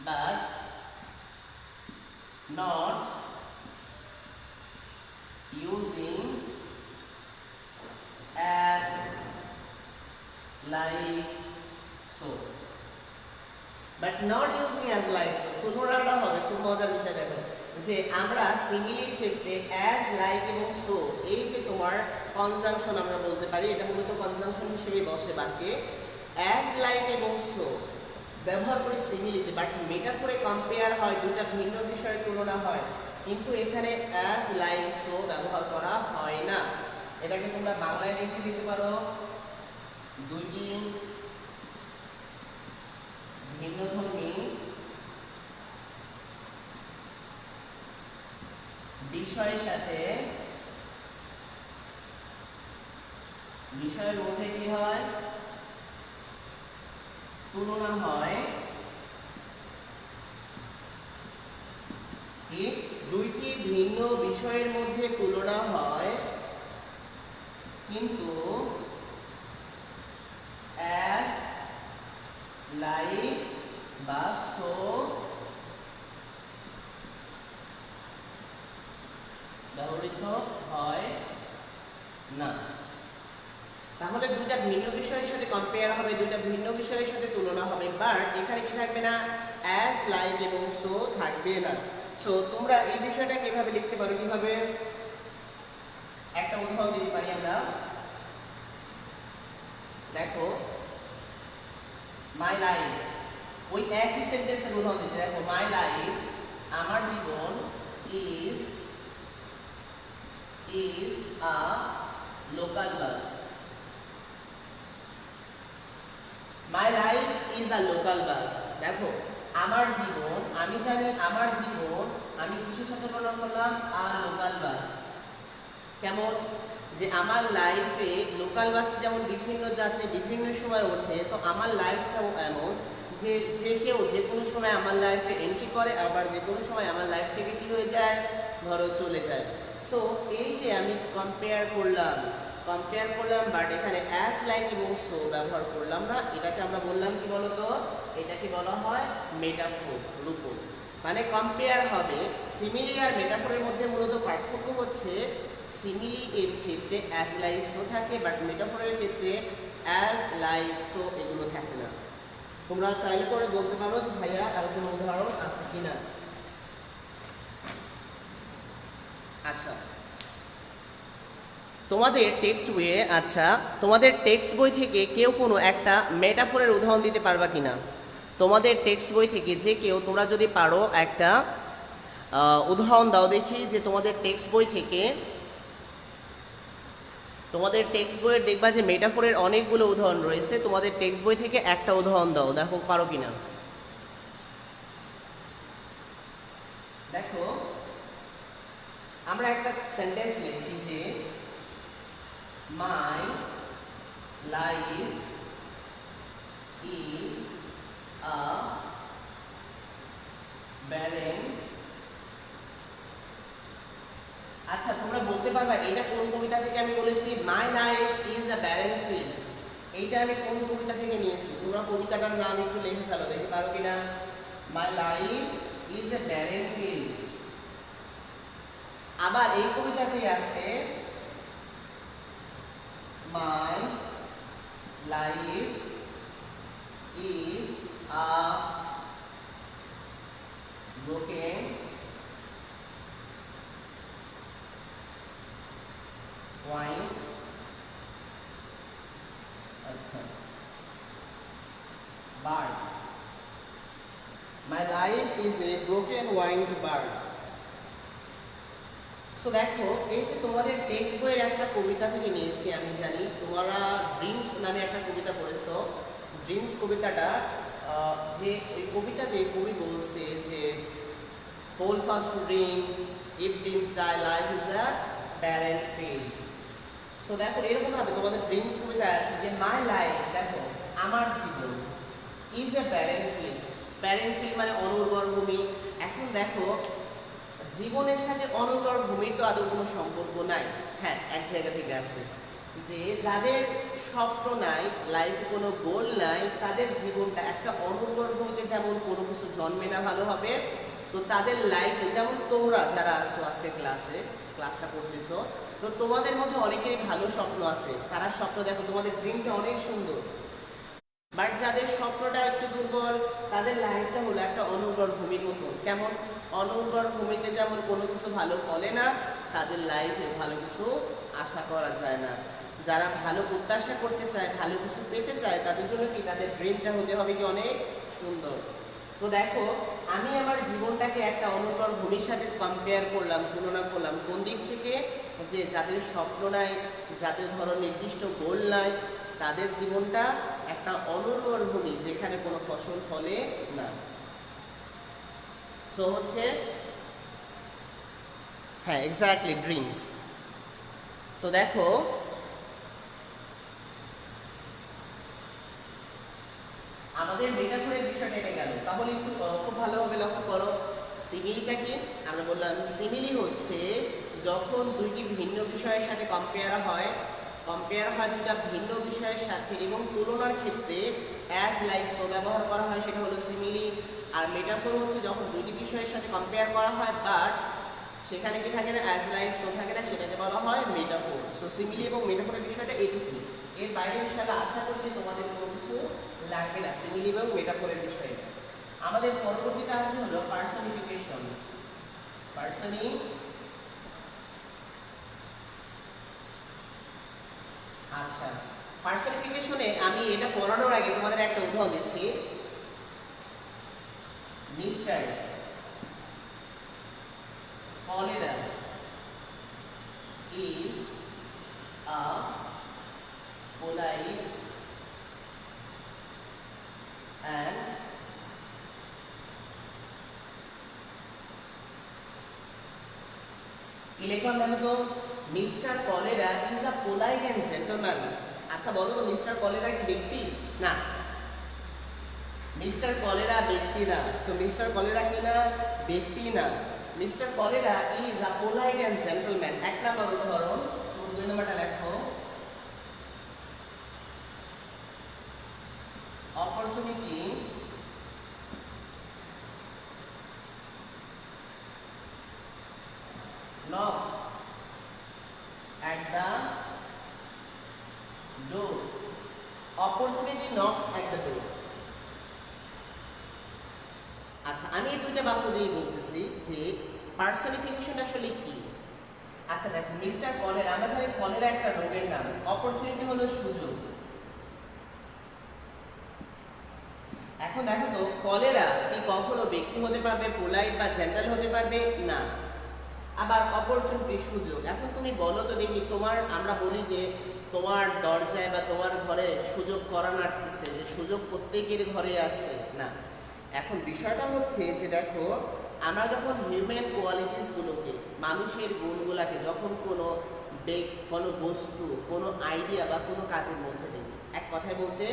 but not using as like so, but not using as like so তুলনাটা হবে। খুব মজার বিষয় দেখো যে আমরা সিমিলির ক্ষেত্রে as like এবং so, এই যে তোমার কনজাংশন আমরা বলতে পারি, এটা মূলত কনজাংশন হিসেবে বসে বাক্যে, as like এবং so ব্যবহার করি সিমিলিতে, বাট মেটাফোরে কম্পেয়ার হয়, দুইটা ভিন্ন বিষয়ের তুলনা হয়, কিন্তু এখানে অ্যাজ লাইক সো ব্যবহার করা হয় না। এটাকে তোমরা বাংলায় লিখে দিতে পারো, দুইটি ভিন্নধর্মী বিষয়ের সাথে বিষয়ের মধ্যে কি হয়, তুলনা হয়, কি দুইটি ভিন্ন বিষয়ের মধ্যে তুলনা হয়, কিন্তু অ্যাজ লাইক বা সো ব্যবহৃত হয় না। তাহলে দুইটা ভিন্ন বিষয়ের সাথে কম্পেয়ার হবে, দুইটা ভিন্ন বিষয়ের সাথে তুলনা হবে, বাট এখানে কি থাকবে না, অ্যাজ লাইক এবং সো থাকবে না। সো তোমরা এই বিষয়টা কিভাবে লিখতে পারো, কিভাবে একটা উদাহরণ দিতে পারি আমরা। দেখো মাই লাইফ, ওই একই সেন্টেন্সের উদাহরণ দিচ্ছি। দেখো মাই লাইফ, আমার জীবন, is a local bus. My life is a local bus. দেখো আমার জীবন, আমি জানি আমার জীবন, আমি কিসের সাথে তুলনা করলাম, আর লোকাল বাস। কেমন যে আমার লাইফে লোকাল বাস যেমন বিভিন্ন যাত্রী বিভিন্ন সময় ওঠে, তো আমার লাইফটাও এমন যে যে কেউ যে কোনো সময় আমার লাইফে এন্ট্রি করে, আবার যে কোনো সময় আমার লাইফ থেকে কি হয়ে যায়, ধরো চলে যায়। সো এই যে আমি কম্পেয়ার করলাম, বাট এখানে অ্যাজ লাইক এবং সো ব্যবহার করলাম না, এটাকে আমরা বললাম কি বলতো, এটাকে বলা হয় মেটাফোর, রূপক। মানে কম্পেয়ার হবে, সিমিলি আর মেটাফোরের মধ্যে মূলত পার্থক্য হচ্ছে সিমিলি এর ক্ষেত্রে অ্যাজ লাইক সো থাকে, বাট মেটাফোরের ক্ষেত্রে অ্যাজ লাইক সো এগুলো থাকে না। তোমরা চাইলে করে বলতে পারো যে ভাইয়া আর কোনো উদাহরণ আছে কিনা। আচ্ছা তোমাদের টেক্সট বই থেকে কেউ কোনো একটা মেটাফোরের উদাহরণ দিতে পারবা কিনা? তোমাদের টেক্সট বই থেকে যে কেউ, তোমরা যদি পারো একটা উদাহরণ দাও দেখি, যে তোমাদের টেক্সট বইয়ের দেখবা যে মেটাফোরের অনেকগুলো উদাহরণ রয়েছে, তোমাদের টেক্সট বই থেকে একটা উদাহরণ দাও, দেখো পারো কিনা। দেখো আমরা একটা সেন্টেন্স লিখি যে my life is a barren। আচ্ছা তোমরা বলতে পারবা এটা কোন কবিতা থেকে আমি বলেছি, মাই life is a barren field, এইটা আমি কোন কবিতা থেকে নিয়েছি? তোমরা কবিতাটার নাম একটু লিখে ফেলো, দেখি পারো কিনা। মাই life is A barren field। আবার এই কবিতাতে আছে মাই life is a broken wine আচ্ছা bird. My life is a broken winged bird. So দেখো এই যে তোমাদের টেক্সট বইয়ের একটা কবিতা থেকে নিয়েছি, আমি জানি তোমরা ড্রিমস নামে একটা কবিতা পড়েছো। ড্রিমস কবিতাটা যে ওই কবিতাতে কবি বলছে যে hold fast dream if dreams die life is a barren field. So দেখো এরকমভাবে তোমাদের ড্রিমস কবিতায় আছে যে মাই লাইফ, দেখো আমার জীবন, is a barren field. Barren field মানে অনুর্বর ভূমি। এখন দেখো জীবনের সাথে অনুর্বর ভূমির তো আদৌ কোনো সম্পর্ক নাই। হ্যাঁ, এক জায়গা থেকে আছে যে যাদের স্বপ্ন নাই, লাইফে কোনো গোল নাই, তাদের জীবনটা একটা অনুর্বর ভূমিতে যেমন কোনো কিছু জন্মে না ভালোভাবে, তো তাদের লাইফে যেমন তোমরা যারা আসছো আজকে ক্লাসটা করতেছো, তো তোমাদের মধ্যে অনেকেরই ভালো স্বপ্ন আছে, তারা স্বপ্ন দেখো, তোমাদের ড্রিমটা অনেক সুন্দর, বাট যাদের স্বপ্নটা একটু দুর্বল, তাদের লাইফটা হলো একটা অনুর্বর ভূমির মতো। কেমন? অনুর্বর ভূমিতে যেমন কোনো কিছু ভালো ফলে না, তাদের লাইফে ভালো কিছু আশা করা যায় না। যারা ভালো প্রত্যাশা করতে চায়, ভালো কিছু পেতে চায়, তাদের জন্য কি তাদের ড্রিমটা হতে হবে কি অনেক সুন্দর। তো দেখো আমি আমার জীবনটাকে একটা অনুর্বর ভূমির সাথে কম্পেয়ার করলাম, তুলনা করলাম। কোন দিক থেকে? যে যাদের স্বপ্ন নাই, যাদের ধরো নির্দিষ্ট গোল নাই, তাদের জীবনটা একটা অনুর্বর ভূমি যেখানে কোনো ফসল ফলে না। সো হচ্ছে হ্যাঁ এক্স্যাক্টলি ড্রিমস। তো দেখো আমাদের মেটাফোরের বিষয়টা এটা গেল, তাহলে একটু খুব ভালোভাবে লক্ষ্য করো সিমিলিটা কি। আমরা বললাম সিমিলি হচ্ছে যখন দুইটি ভিন্ন বিষয়ের সাথে কম্পেয়ার হয় দুটা ভিন্ন বিষয়ের সাথে, এবং তুলনার ক্ষেত্রে অ্যাজ লাইক সো ব্যবহার করা হয়, সেটা হলো সিমিলি। আর মেটাফোর হচ্ছে যখন দুইটি বিষয়ের সাথে কম্পেয়ার করা হয় বাট সেখানে কি থাকে না, অ্যাজ লাইক সো থাকে না, সেটাকে বলা হয় মেটাফোর। সো সিমিলি এবং মেটাফোরের বিষয়টা এইটুকুই, এর বাইরে ইনশাআল্লাহ আশা করি যে তোমাদের কোনো কিছু লাগবে না সিমিলি এবং মেটাফোরের বিষয়ে। আমাদের পরবর্তীটা আসবে হলো পার্সনিফিকেশন। আচ্ছা, পার্সনিফিকেশনে আমি এটা পড়ানোর আগে তোমাদের একটা উদাহরণ দিচ্ছি। Mister cholera is a polite and electron দেখো তো, mister cholera is a polite and gentleman. আচ্ছা বলো তো মিস্টার কলেরা কি ব্যক্তি? না, মিস্টার কলেরা ব্যক্তি না। সো মিস্টার কলেরা কি না? ব্যক্তি না। Mister cholera is a polite and gentleman. এক নাম্বার উদাহরণ, দুই নাম্বারটা দেখো। Opportunity knocks at the door. Opportunity knocks at the door. আচ্ছা আমি এই দুইটা বাক্য দিয়ে বলতেছি যে পার্সনিফিকেশন আসলে কি। আচ্ছা দেখো মিস্টার কলেরা, আমরা জানি কলেরা একটা রোগের নাম, অপরচুনিটি হলো সুযোগ। এখন দেখো তো কলেরা কি কখনো ব্যক্তি হতে পারবে, পোলাইট বা জেন্টাল হতে পারবে না। আবার অপরচুনিটি সুযোগ। এখন তুমি বলো তো দেখি, আমরা বলি যে তোমার দরজায় বা তোমার ঘরে সুযোগ করানো আটকেছে, যে সুযোগ প্রত্যেকের ঘরে আছে না। এখন বিষয়টা হচ্ছে যে দেখো আমরা যখন হিউম্যান কোয়ালিটিসগুলোকে, মানুষের গুণগুলোকে যখন কোনো বস্তু, কোনো আইডিয়া বা কোনো কাজের মধ্যে দিই, এক কথায় বলতে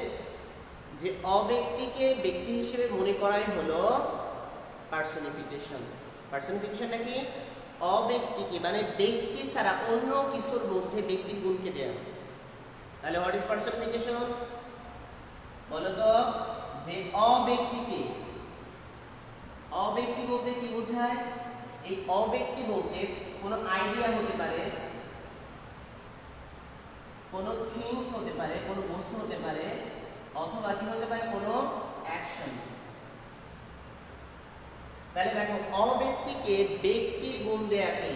যে অব্যক্তিকে ব্যক্তি হিসেবে মনে করাই হলো পার্সনিফিকেশন। পার্সনিফিকেশনটা কি? অব্যক্তিকে মানে ব্যক্তি ছাড়া অন্য কিছুর মধ্যে ব্যক্তির গুণকে দেয়া। তাহলে হোয়াট ইজ পার্সনিফিকেশন? বলো তো, যে অব্যক্তিকে, অব্যক্তি বলতে কি বোঝায়? এই অব্যক্তি বলতে কোনো আইডিয়া হতে পারে, কোনো থিংস হতে পারে, কোনো বস্তু হতে পারে, অথবা কি হতে পারে কোনো অ্যাকশন। তাহলে দেখো অব্যক্তিকে ব্যক্তির গুণ দেয়াকে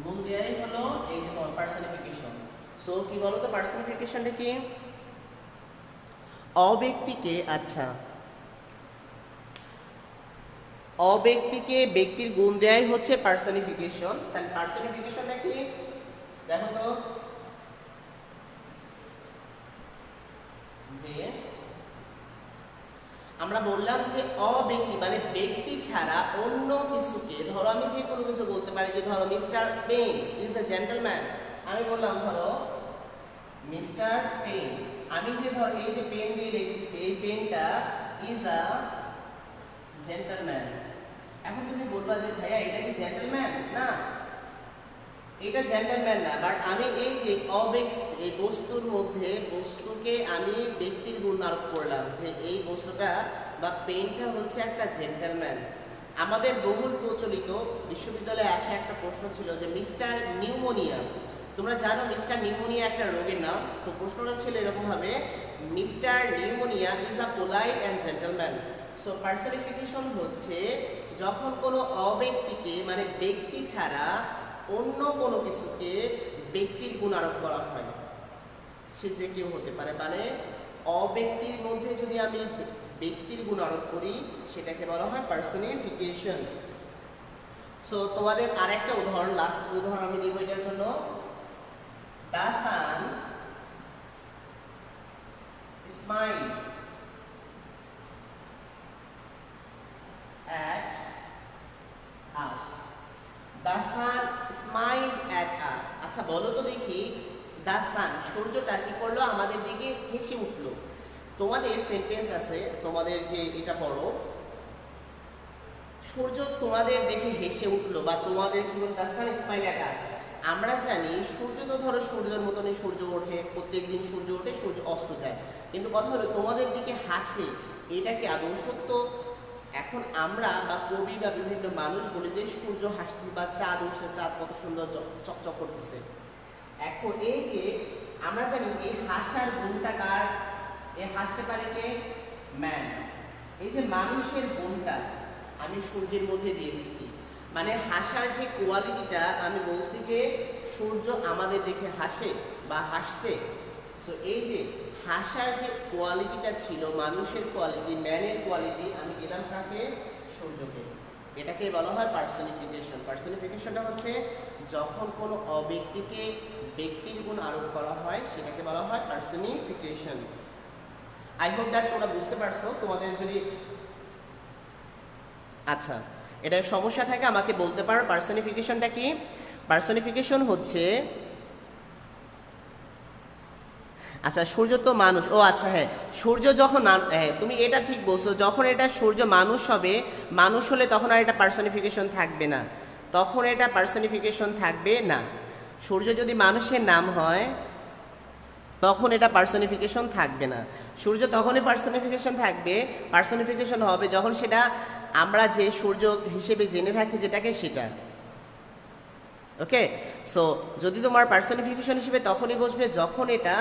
গুণ দেয়াই হলো এই যে পার্সনিফিকেশন। সো কি বলো তো পার্সনিফিকেশনটা কি? অব্যক্তিকে, আচ্ছা অব্যক্তিকে ব্যক্তির গুণ দেয়াই হচ্ছে পার্সনিফিকেশন। তাহলে পার্সনিফিকেশনটা কি দেখো তো, যে আমরা বললাম যে অব্যক্তি মানে ব্যক্তি ছাড়া অন্য কিছুকে, ধরো আমি যে কোনো কিছু বলতে পারি যে ধরো Mr pen is a gentleman. আমি বললাম ধরো মিস্টার পেন, আমি যে ধর এই যে পেন দিয়ে লিখতেছি এই পেনটা ইজ আ জেন্টলম্যান। এখন তুমি বলবা যে ভাইয়া এটা কি জেন্টলম্যান? না, এটা জেন্টলম্যান না, বাট আমি এই যে এই বস্তুর মধ্যে বস্তুকে আমি ব্যক্তির গুণ আরোপ করলাম যে এই বস্তুটা বা পেনটা হচ্ছে একটা জেন্টলম্যান। আমাদের বহুল প্রচলিত বিশ্ববিদ্যালয়ে আসা একটা প্রশ্ন ছিল যে মিস্টার নিউমোনিয়া, তোমরা জানো মিস্টার নিউমোনিয়া একটা রোগের নাম। তো প্রশ্নটা ছিল এরকম ভাবে, mister pneumonia is a polite and gentleman. So personification হচ্ছে যখন কোনো অব্যক্তিকে মানে ব্যক্তি ছাড়া অন্য কোনো কিছুকে ব্যক্তির গুণ আরোপ করা হয়, সে যে কেউ হতে পারে। মানে অব্যক্তির মধ্যে যদি আমি ব্যক্তির গুণ আরোপ করি সেটাকে বলা হয় পার্সনিফিকেশন। সো তোমাদের আরেকটা উদাহরণ, লাস্ট উদাহরণ আমি দিব এটার জন্য। The sun smiled at us. The sun smiled at us. আচ্ছা বলো তো দেখি, the sun সূর্যটা কি করলো? আমাদের দিকে হেসে উঠলো। তোমাদের সেন্টেন্স আছে, তোমাদের যে এটা পড়ো, সূর্য তোমাদের দেখে হেসে উঠলো বা তোমাদের কি বল, the sun smiled at us। আমরা জানি সূর্য তো ধরো সূর্যের মতনই সূর্য ওঠে, প্রত্যেকদিন সূর্য ওঠে, সূর্য অস্ত যায়, কিন্তু কথা হলো তোমাদের দিকে হাসে, এটা কি আদৌ সত্য? এখন আমরা বা কবি বা বিভিন্ন মানুষ বলে যে সূর্য হাসছে বা চাঁদ উঠছে, চাঁদ কত সুন্দর চকচক করতেছে। এখন এই যে আমরা জানি এই হাসার গুণটা কার? এ হাসতে পারে কে? ম্যান। এই যে মানুষের গুণটা আমি সূর্যের মধ্যে দিয়ে দিচ্ছি, মানে হাসার যে কোয়ালিটিটা আমি বলছি যে সূর্য আমাদের দেখে হাসে বা হাসছে। সো এই যে হাসার যে কোয়ালিটিটা ছিল মানুষের কোয়ালিটি, ম্যানের কোয়ালিটি, আমি দিলাম কাকে? সূর্যকে। এটাকে বলা হয় পার্সনিফিকেশন। পার্সনিফিকেশনটা হচ্ছে যখন কোনো অব্যক্তিকে ব্যক্তির গুণ আরোপ করা হয় সেটাকে বলা হয় পার্সনিফিকেশন। আই হোপ দ্যাট তোমরা বুঝতে পারছো। তোমাদের যদি আচ্ছা এটা সমস্যা থাকে আমাকে বলতে পারো। পার্সনিফিকেশনটা কি? পার্সনিফিকেশন হচ্ছে, আচ্ছা সূর্য তো মানুষ, ও আচ্ছা হ্যাঁ, সূর্য যখন হ্যাঁ তুমি এটা ঠিক বলছো, যখন এটা সূর্য মানুষ হবে, মানুষ হলে তখন আর এটা পার্সনিফিকেশন থাকবে না, তখন এটা পার্সনিফিকেশন থাকবে না। সূর্য যদি মানুষের নাম হয় তখন এটা পার্সনিফিকেশন থাকবে না। সূর্য তখনই পার্সনিফিকেশন থাকবে, পার্সনিফিকেশন হবে যখন সেটা আমরা যে সূর্য হিসেবে জেনে থাকি যেটাকে, সেটা। ওকে, সো যদি তোমার পার্সনিফিকেশন হিসেবে তখনই বসবে যখন এটা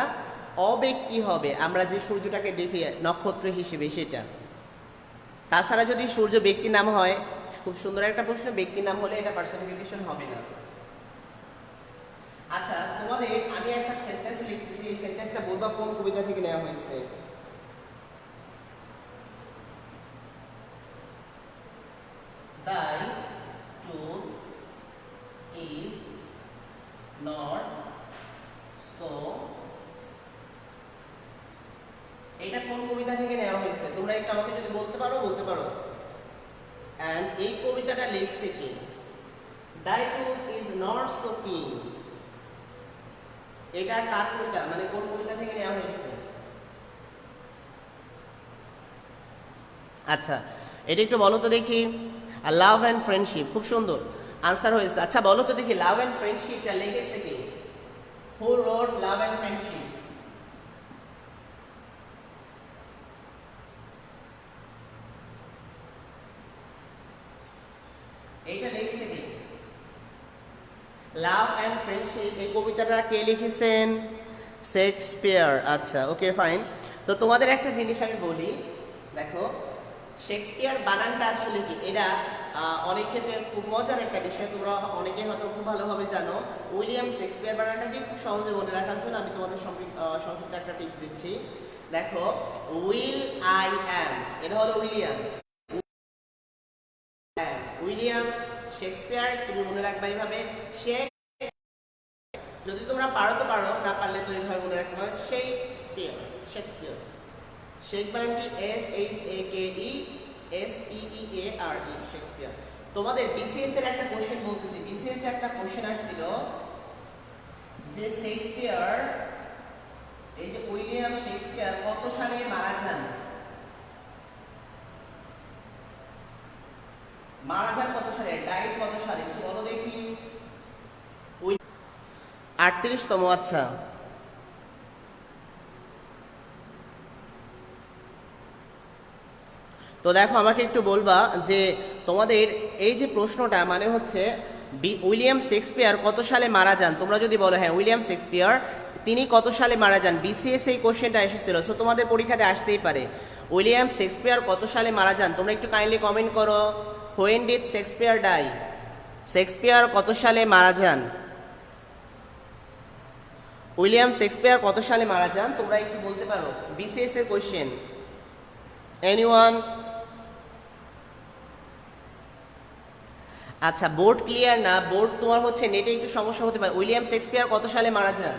অব্যক্তি হবে, আমরা যে সূর্যটাকে দেখি নক্ষত্র হিসেবে সেটা। তাছাড়া যদি সূর্য ব্যক্তি নাম হয়, খুব সুন্দর একটা প্রশ্ন, ব্যক্তি নাম হলে এটা পার্সনিফিকেশন হবে না। আচ্ছা তোমাদের আমি একটা সেন্টেন্স লিখতেছি, এই সেন্টেন্সটা বলবা কোন কবিতা থেকে নেওয়া হয়েছে। Thy tooth is not so। এটা কোন কবিতা থেকে নেওয়া হয়েছে তোমরা একটু আমাকে যদি বলতে পারো বলতে পারো। এন্ড এই কবিতাটা লিখছে কি? Thy tooth is not so keen। এটা কার কবিতা, মানে কোন কবিতা থেকে নেওয়া হয়েছে? আচ্ছা এটা একটু বলো তো দেখি। লাভ অ্যান্ড ফ্রেন্ডশিপ, খুব সুন্দর। আনসার হয়েছে। আচ্ছা বলো তো দেখি, লাভ অ্যান্ড ফ্রেন্ডশিপটা লিখেছে কে? হু রোট লাভ অ্যান্ড ফ্রেন্ডশিপ? এইটা লিখছে কে? লাভ অ্যান্ড ফ্রেন্ডশিপ এই কবিতাটা কে লিখেছেন? শেক্সপিয়ার। আচ্ছা ওকে ফাইন। তো তোমাদের একটা জিনিস আমি বলি, দেখো শেক্সপিয়ার বানানটা আসলে কি, এটা অনেক ক্ষেত্রে খুব মজার একটা বিষয়, তোমরা অনেকে হয়তো খুব ভালোভাবে জানো। উইলিয়াম শেক্সপিয়ার বানানটাকে খুব সহজে মনে রাখার জন্য আমি তোমাদের সংক্ষিপ্ত একটা টিপস দিচ্ছি। দেখো উইল আই অ্যাম, এটা হলো উইলিয়াম। উইলিয়াম শেক্সপিয়ার তুমি মনে রাখবা এইভাবে, শেখ, যদি তোমরা পারো তো পারো, না পারলে তো এইভাবে মনে রাখতে পারো, শেক্সপিয়ার। শেক্সপিয়ার শেখ মানে কি? SHAKESPEARE, Shakespeare. তোমাদের বিসিএস এর একটা কোশ্চেন বলতেছি, বিসিএস এর একটা কোশ্চেন আসছিল যে শেক্সপিয়ার, এই যে উইলিয়াম শেক্সপিয়ার কত সালে মারা যান? মারা যান কত সালে, ডাইট কত সালে, একটু বলো দেখি। 38তম। আচ্ছা তো দেখো আমাকে একটু বলবা যে তোমাদের এই যে প্রশ্নটা মানে হচ্ছে উইলিয়াম শেক্সপিয়ার কত সালে মারা যান, তোমরা যদি বলো হ্যাঁ উইলিয়াম শেক্সপিয়ার তিনি কত সালে মারা যান, বিসিএস এই কোশ্চেনটা এসেছিল, সো তোমাদের পরীক্ষাতে আসতেই পারে উইলিয়াম শেক্সপিয়ার কত সালে মারা যান। তোমরা একটু কাইন্ডলি কমেন্ট করো, when did Shakespeare die? Shakespeare কত সালে মারা যান? উইলিয়াম শেক্সপিয়ার কত সালে মারা যান তোমরা একটু বলতে পারো, বিসিএস এর কোশ্চেন। এনিওয়ান? আচ্ছা বোর্ড ক্লিয়ার না? বোর্ড তোমার হচ্ছে নেটে একটু সমস্যা হতে পারে। উইলিয়াম শেক্সপিয়ার কত সালে মারা যান?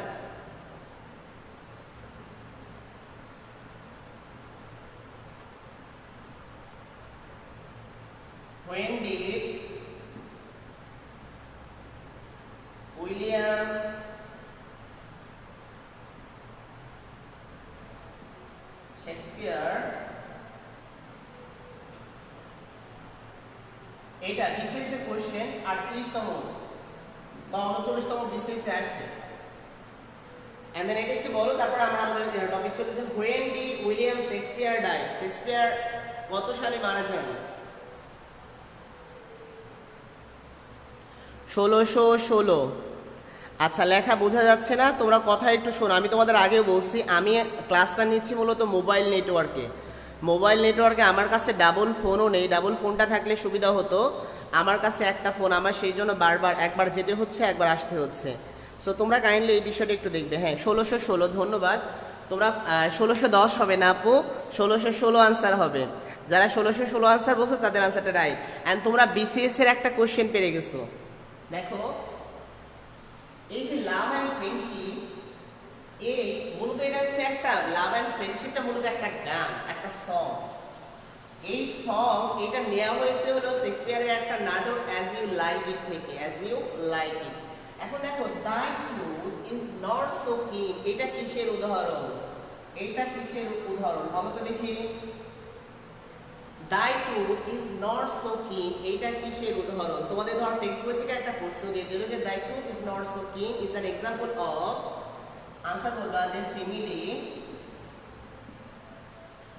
When did William Shakespeare, এটা বিসিএস এর কোশ্চেন 38তম বা 39তম বিসিএস এ আসছে। এন্ড দেন এটা একটু বলো, তারপর আমরা আমাদের টপিক চলে যাই। When did William Shakespeare die? Shakespeare কত সালে মারা যান? 1616। আচ্ছা লেখা বোঝা যাচ্ছে না, তোমরা কথা একটু শোনো। আমি তোমাদের আগেও বলছি আমি ক্লাসটা নিচ্ছি মূলত মোবাইল নেটওয়ার্কে। মোবাইল নেটওয়ার্কে আমার কাছে ডাবল ফোনও নেই, ডাবল ফোনটা থাকলে সুবিধা হতো। আমার কাছে একটা ফোন, আমার সেই জন্য বারবার একবার যেতে হচ্ছে একবার আসতে হচ্ছে। সো তোমরা কাইন্ডলি এই বিষয়টা একটু দেখবে। হ্যাঁ 1616, ধন্যবাদ। তোমরা 1610 হবে না আপু, 1616 আনসার হবে। যারা 1616 আনসার বলছো তাদের আনসারটা রাইট। অ্যান্ড তোমরা বিসিএস এর একটা কোশ্চেন পেরে গেছো। দেখো এই যে লাভ অ্যান্ড ফ্রেন্ডশিপ, এই মূলত এটা হচ্ছে একটা, লাভ অ্যান্ড ফ্রেন্ডশিপটা মূলত একটা গান, একটা সং। এই সং এটা নেওয়া হয়েছে হলো শেক্সপিয়ারের একটা নাটক অ্যাজ ইউ লাইক ইট থেকে, অ্যাজ ইউ লাইক ইট। এখন দেখো দাই ট্রুথ ইজ নট সো কিন, এটা কিসের উদাহরণ? এটা কিসের উদাহরণ বলো তো দেখি। দাই ট্রুথ ইজ নট সো কিন, এটা কিসের উদাহরণ? তোমাদের ধর টেক্সট বই থেকে একটা প্রশ্ন দিয়ে দিল যে দাই ট্রুথ ইজ নট সো কিন is an example of, answer বলবা যে সিমিলি,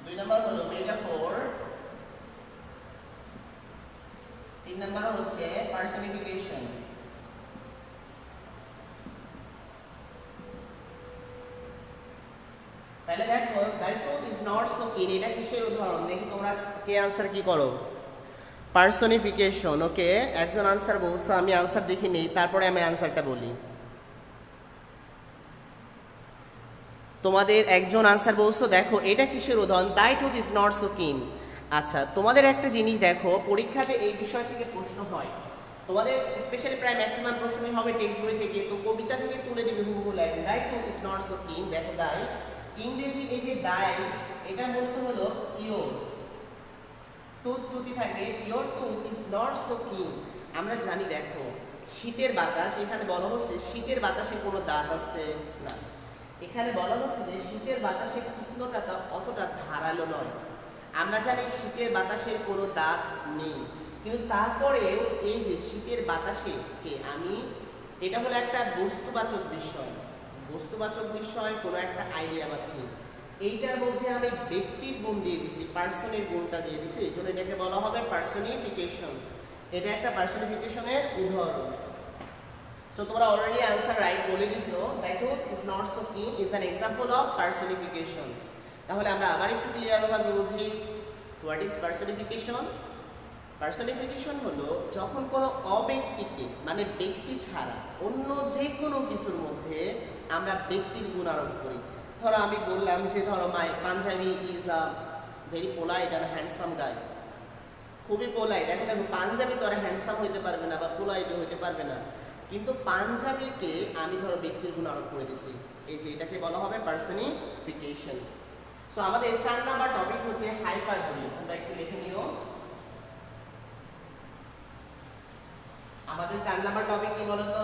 2 নাম্বার হলো মেটাফোর, 3 নাম্বার হচ্ছে পার্সনিফিকেশন। তাহলে দেখো the truth is not so কিন এটা কিসের উদাহরণ? দেখি তোমরা কে আনসার কি করো। পার্সনিফিকেশন। ওকে একজন আনসার বলছো, আমি আনসার দেখি নেই, তারপরে আমি আনসারটা বলি। তোমাদের একজন আনসার বলছো, দেখো এটা কিসের উদাহরণ? The truth is not so কিন। আচ্ছা তোমাদের একটা জিনিস দেখো, পরীক্ষাতে এই বিষয় থেকে প্রশ্ন হয়, তোমাদের স্পেশালি প্রায় ম্যাক্সিমাম প্রশ্নই হবে টেক্সট বই থেকে, তো কবিতা থেকে তুলে দিবে হুবহু line, the truth is not so কিন। দেখো দাই ইংরেজি এই যে দাই, এটা মূলত হলো ইয়োর, টুথ যদি থাকে, your tooth is not so কিন। আমরা জানি দেখো শীতের বাতাস, এখানে বলা হচ্ছে শীতের বাতাসে কোনো দাঁত আছে না, এখানে বলা হচ্ছে যে শীতের বাতাসের তীক্ষ্ণতা অতটা ধারালো নয়। আমরা জানি শীতের বাতাসের কোনো দাঁত নেই, কিন্তু তারপরেও এই যে শীতের বাতাসে কে আমি, এটা হলো একটা বস্তুবাচক বিষয়, বস্তুবাচক বিষয় কোনো একটা আইডিয়া বা থিম, এইটার মধ্যে আমি ব্যক্তির গুণ দিয়ে দিছি, পার্সনের গুণটা দিয়ে দিছি, এই জন্য এটাকে বলা হবে পার্সনিফিকেশন। এটা একটা পার্সনিফিকেশনের উদাহরণ। সো তোমরা অলরেডি আনসার রাইট বলে দিছো, দেখো ইজ নট সো কি is an example of personification. তাহলে আমরা আবার একটু ক্লিয়ারভাবে বুঝি, হোয়াট ইজ পার্সনিফিকেশন। পার্সনিফিকেশন হলো যখন কোনো অব্যক্তিকে, মানে ব্যক্তি ছাড়া অন্য যে কোনো কিছুর মধ্যে আমরা ব্যক্তির গুণ আরোপ করি। ধরো আমি বললাম যে ধরো my Punjabi is a very polite and handsome guy, খুবই পোলাইট। এখন দেখো পাঞ্জাবি তো আর হ্যান্ডসাম হইতে পারবে না বা পোলাইটও হইতে পারবে না, কিন্তু পাঞ্জাবিকে আমি ধরো ব্যক্তির গুণ আরোপ করে দিছি, এই যে এটাকে বলা হবে পার্সনিফিকেশন। সো আমাদের 4 নাম্বার টপিক হচ্ছে হাইপারবোলি। আমরা একটু লিখে নিও, আমাদের 4 নাম্বার টপিক কি বলতো?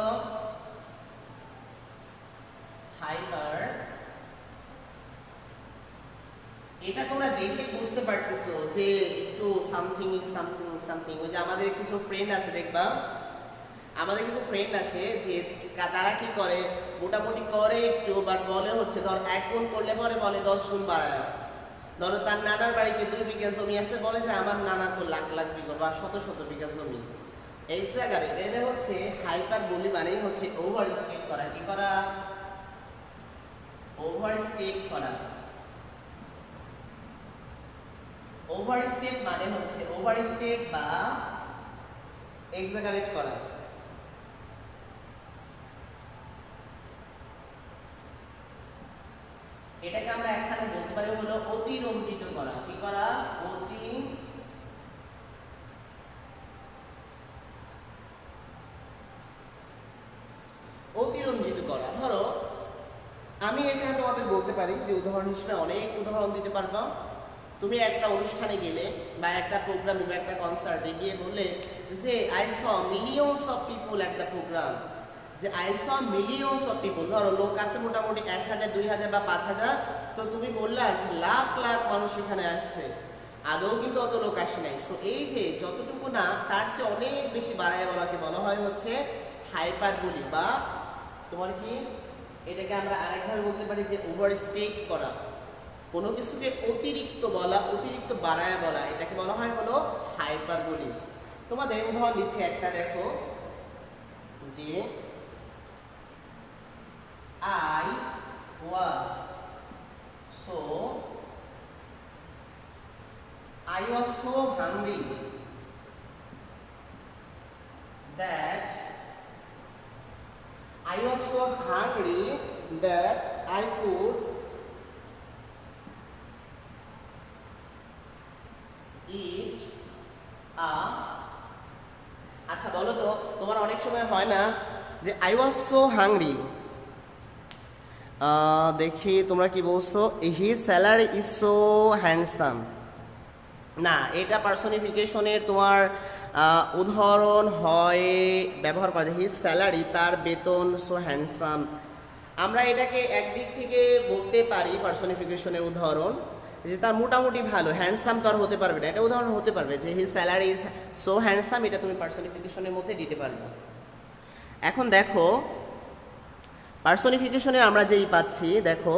হাইপার। এটা তোমরা দেখে বুঝতে পারতেছো যে একটু সামথিং ইজ সামথিং সামথিং। ওই যে আমাদের কিছু ফ্রেন্ড আছে, দেখবা আমাদের কিছু ফ্রেন্ড আছে যে তারা কি করে, মোটামুটি করে একটু, বাট বলে হচ্ছে ধর 1 গুণ করলে পরে বলে 10 গুণ বাড়ায়। ধরো তার নানার বাড়িতে 2 বিঘা জমি আছে, বলে যে আমার নানার তো লাখ লাখ বিঘা বা শত শত বিঘা জমি। এই জায়গায় এটা হচ্ছে হাইপারবোলি, মানেই হচ্ছে ওভার স্টেট করা। কি করা? ওভার স্টেট করা। ওভার স্টেট মানে হচ্ছে ওভার স্টেট বা এক্সাগারেট করা। এটাকে আমরা এখানে বলতে পারি হলো অতিরঞ্জিত করা। কি করা? অতিরঞ্জিত করা। ধরো আমি এখানে তোমাদের বলতে পারি যে উদাহরণ হিসেবে অনেক উদাহরণ দিতে পারবা। তুমি একটা অনুষ্ঠানে গেলে বা একটা প্রোগ্রামে বা একটা কনসার্টে গিয়ে বললে যে I saw millions of people at the programme, যে I saw millions of people. ধরো লোক আছে মোটামুটি 1000, 2000 বা 5000, তো তুমি বললা যে লাখ লাখ মানুষ এখানে আসছে, আদৌ কিন্তু অত লোক আসে নাই। সো এই যে যতটুকু না তার চেয়ে অনেক বেশি বাড়ায় বলাকে বলা হয় হচ্ছে হাইপারবোলি, বা তোমার কি এটাকে আমরা আরেকভাবে বলতে পারি যে ওভারস্টেট করা। কোনো কিছুকে অতিরিক্ত বলা, অতিরিক্ত বাড়ায় বলা, এটাকে বলা হয় হলো হাইপারবোলি। তোমাদের উদাহরণ দিচ্ছি একটা, দেখো যে I was so hungry that I could eat a। আচ্ছা বলো তো, তোমার অনেক সময় হয় না যে I was so hungry, দেখি তোমরা কি বলছো, his salary is so handsome। না, এটা পার্সনিফিকেশনের তোমার উদাহরণ হয় ব্যবহার করা যায়, হিজ স্যালারি, তার বেতন, সো হ্যান্ডসাম। আমরা এটাকে একদিক থেকে বলতে পারি পার্সনিফিকেশনের উদাহরণ যে তার মোটামুটি ভালো, হ্যান্ডসাম তো আর হতে পারবে না, এটা উদাহরণ হতে পারবে যে his salary is so handsome, এটা তুমি পার্সনিফিকেশনের মধ্যে দিতে পারবে। এখন দেখো পার্সনিফিকেশনে আমরা যেই পাচ্ছি, দেখো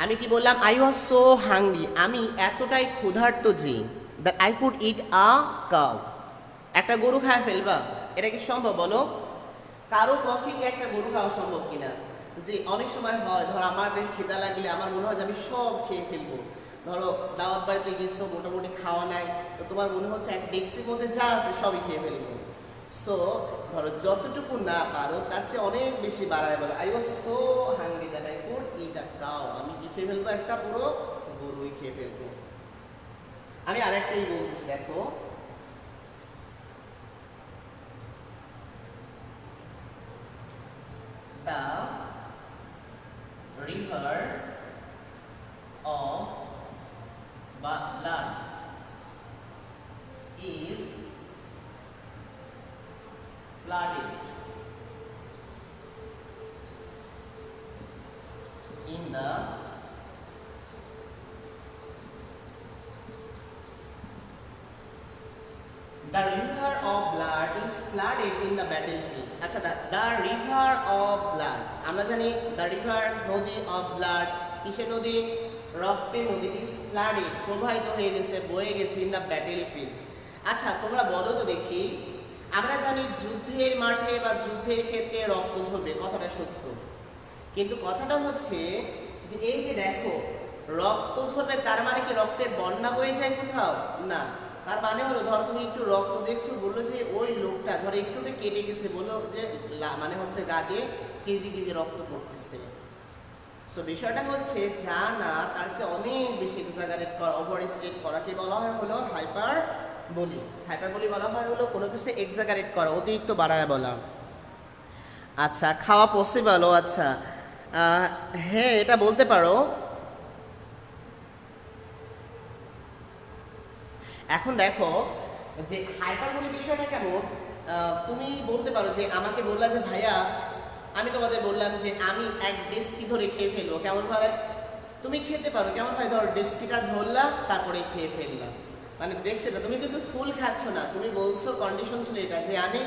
আমি কি বললাম, আই ওয়াজ সো হাংরি, আমি এতটাই ক্ষুধার্ত যে that I could it a cow, একটা গরু খায় ফেলবা, এটা কি সম্ভব বলো? কারো পক্ষে কি একটা গরু খাওয়া সম্ভব কিনা? যে অনেক সময় হয়, ধরো আমাদের খিদা লাগলে আমার মনে হয় যে আমি সব খেয়ে ফেলবো। ধরো দাওয়াত বাড়িতে গেছো, মোটামুটি খাওয়া নাই, তো তোমার মনে হচ্ছে এক ডেক্সির মধ্যে যা আছে সবই খেয়ে ফেলবো। সো ধরো যতটুকু না পারো তার চেয়ে অনেক বেশি বাড়ায় বলো, I was so hungry that I could it a cow, আমি কি খেয়ে ফেলবো, একটা পুরো গরুই খেয়ে ফেলবো। আমি আরেকটাই বলছি, দেখো the river of blood is flooded in the The river of blood is flooded in the battlefield. আচ্ছা, the river of blood, আমরা জানি the river নদী of blood, কিসের নদী? রক্তের নদী, is flooded, প্রবাহিত হয়ে গেছে, বয়ে গেছে in the battlefield. আচ্ছা, তোমরা বলো তো দেখি, আমরা জানি যুদ্ধের মাঠে বা যুদ্ধের ক্ষেত্রে রক্ত ঝরবে, কথাটা সত্য, কিন্তু কথাটা হচ্ছে যে এই যে দেখো রক্ত ঝরবে, তার মানে কি রক্তের বন্যা বয়ে যায় কোথাও? না, তার মানে হলো ধরো তুমি একটু রক্ত দেখছো, বললো যে ওই লোকটা ধরো একটু কেটে গেছে, বললো যে মানে হচ্ছে গা দিয়ে কেজি কেজি রক্ত পড়তেছে। সো বিষয়টা হচ্ছে যা না তার চেয়ে অনেক বেশি এক্সাগারেট করা, ওভার স্টেট করাকে বলা হয় হলো হাইপার বলি। হাইপার বলি বলা হয় হলো কোনো কিছু এক্সাগারেট করা, অতিরিক্ত বাড়ায় বলা। আচ্ছা, খাওয়া পসিবল? ও আচ্ছা, হ্যাঁ এটা বলতে পারো। এখন দেখো যে হাইপারবোলিক বিষয়টা কেমন, তুমি বলতে পারো যে আমাকে বললা যে ভাইয়া আমি তোমাদের বললাম যে আমি এক ডেস্কি ধরে খেয়ে ফেলবো, কেমন ভাই? তুমি খেতে পারো, কেমন ভাই? ধরো ডেস্কিটা ধরলা তারপরে খেয়ে ফেললাম, মানে ডেস্কিটা তুমি কিন্তু ফুল খাচ্ছ না, তুমি বলছো কন্ডিশন ছিল এটা যে আমি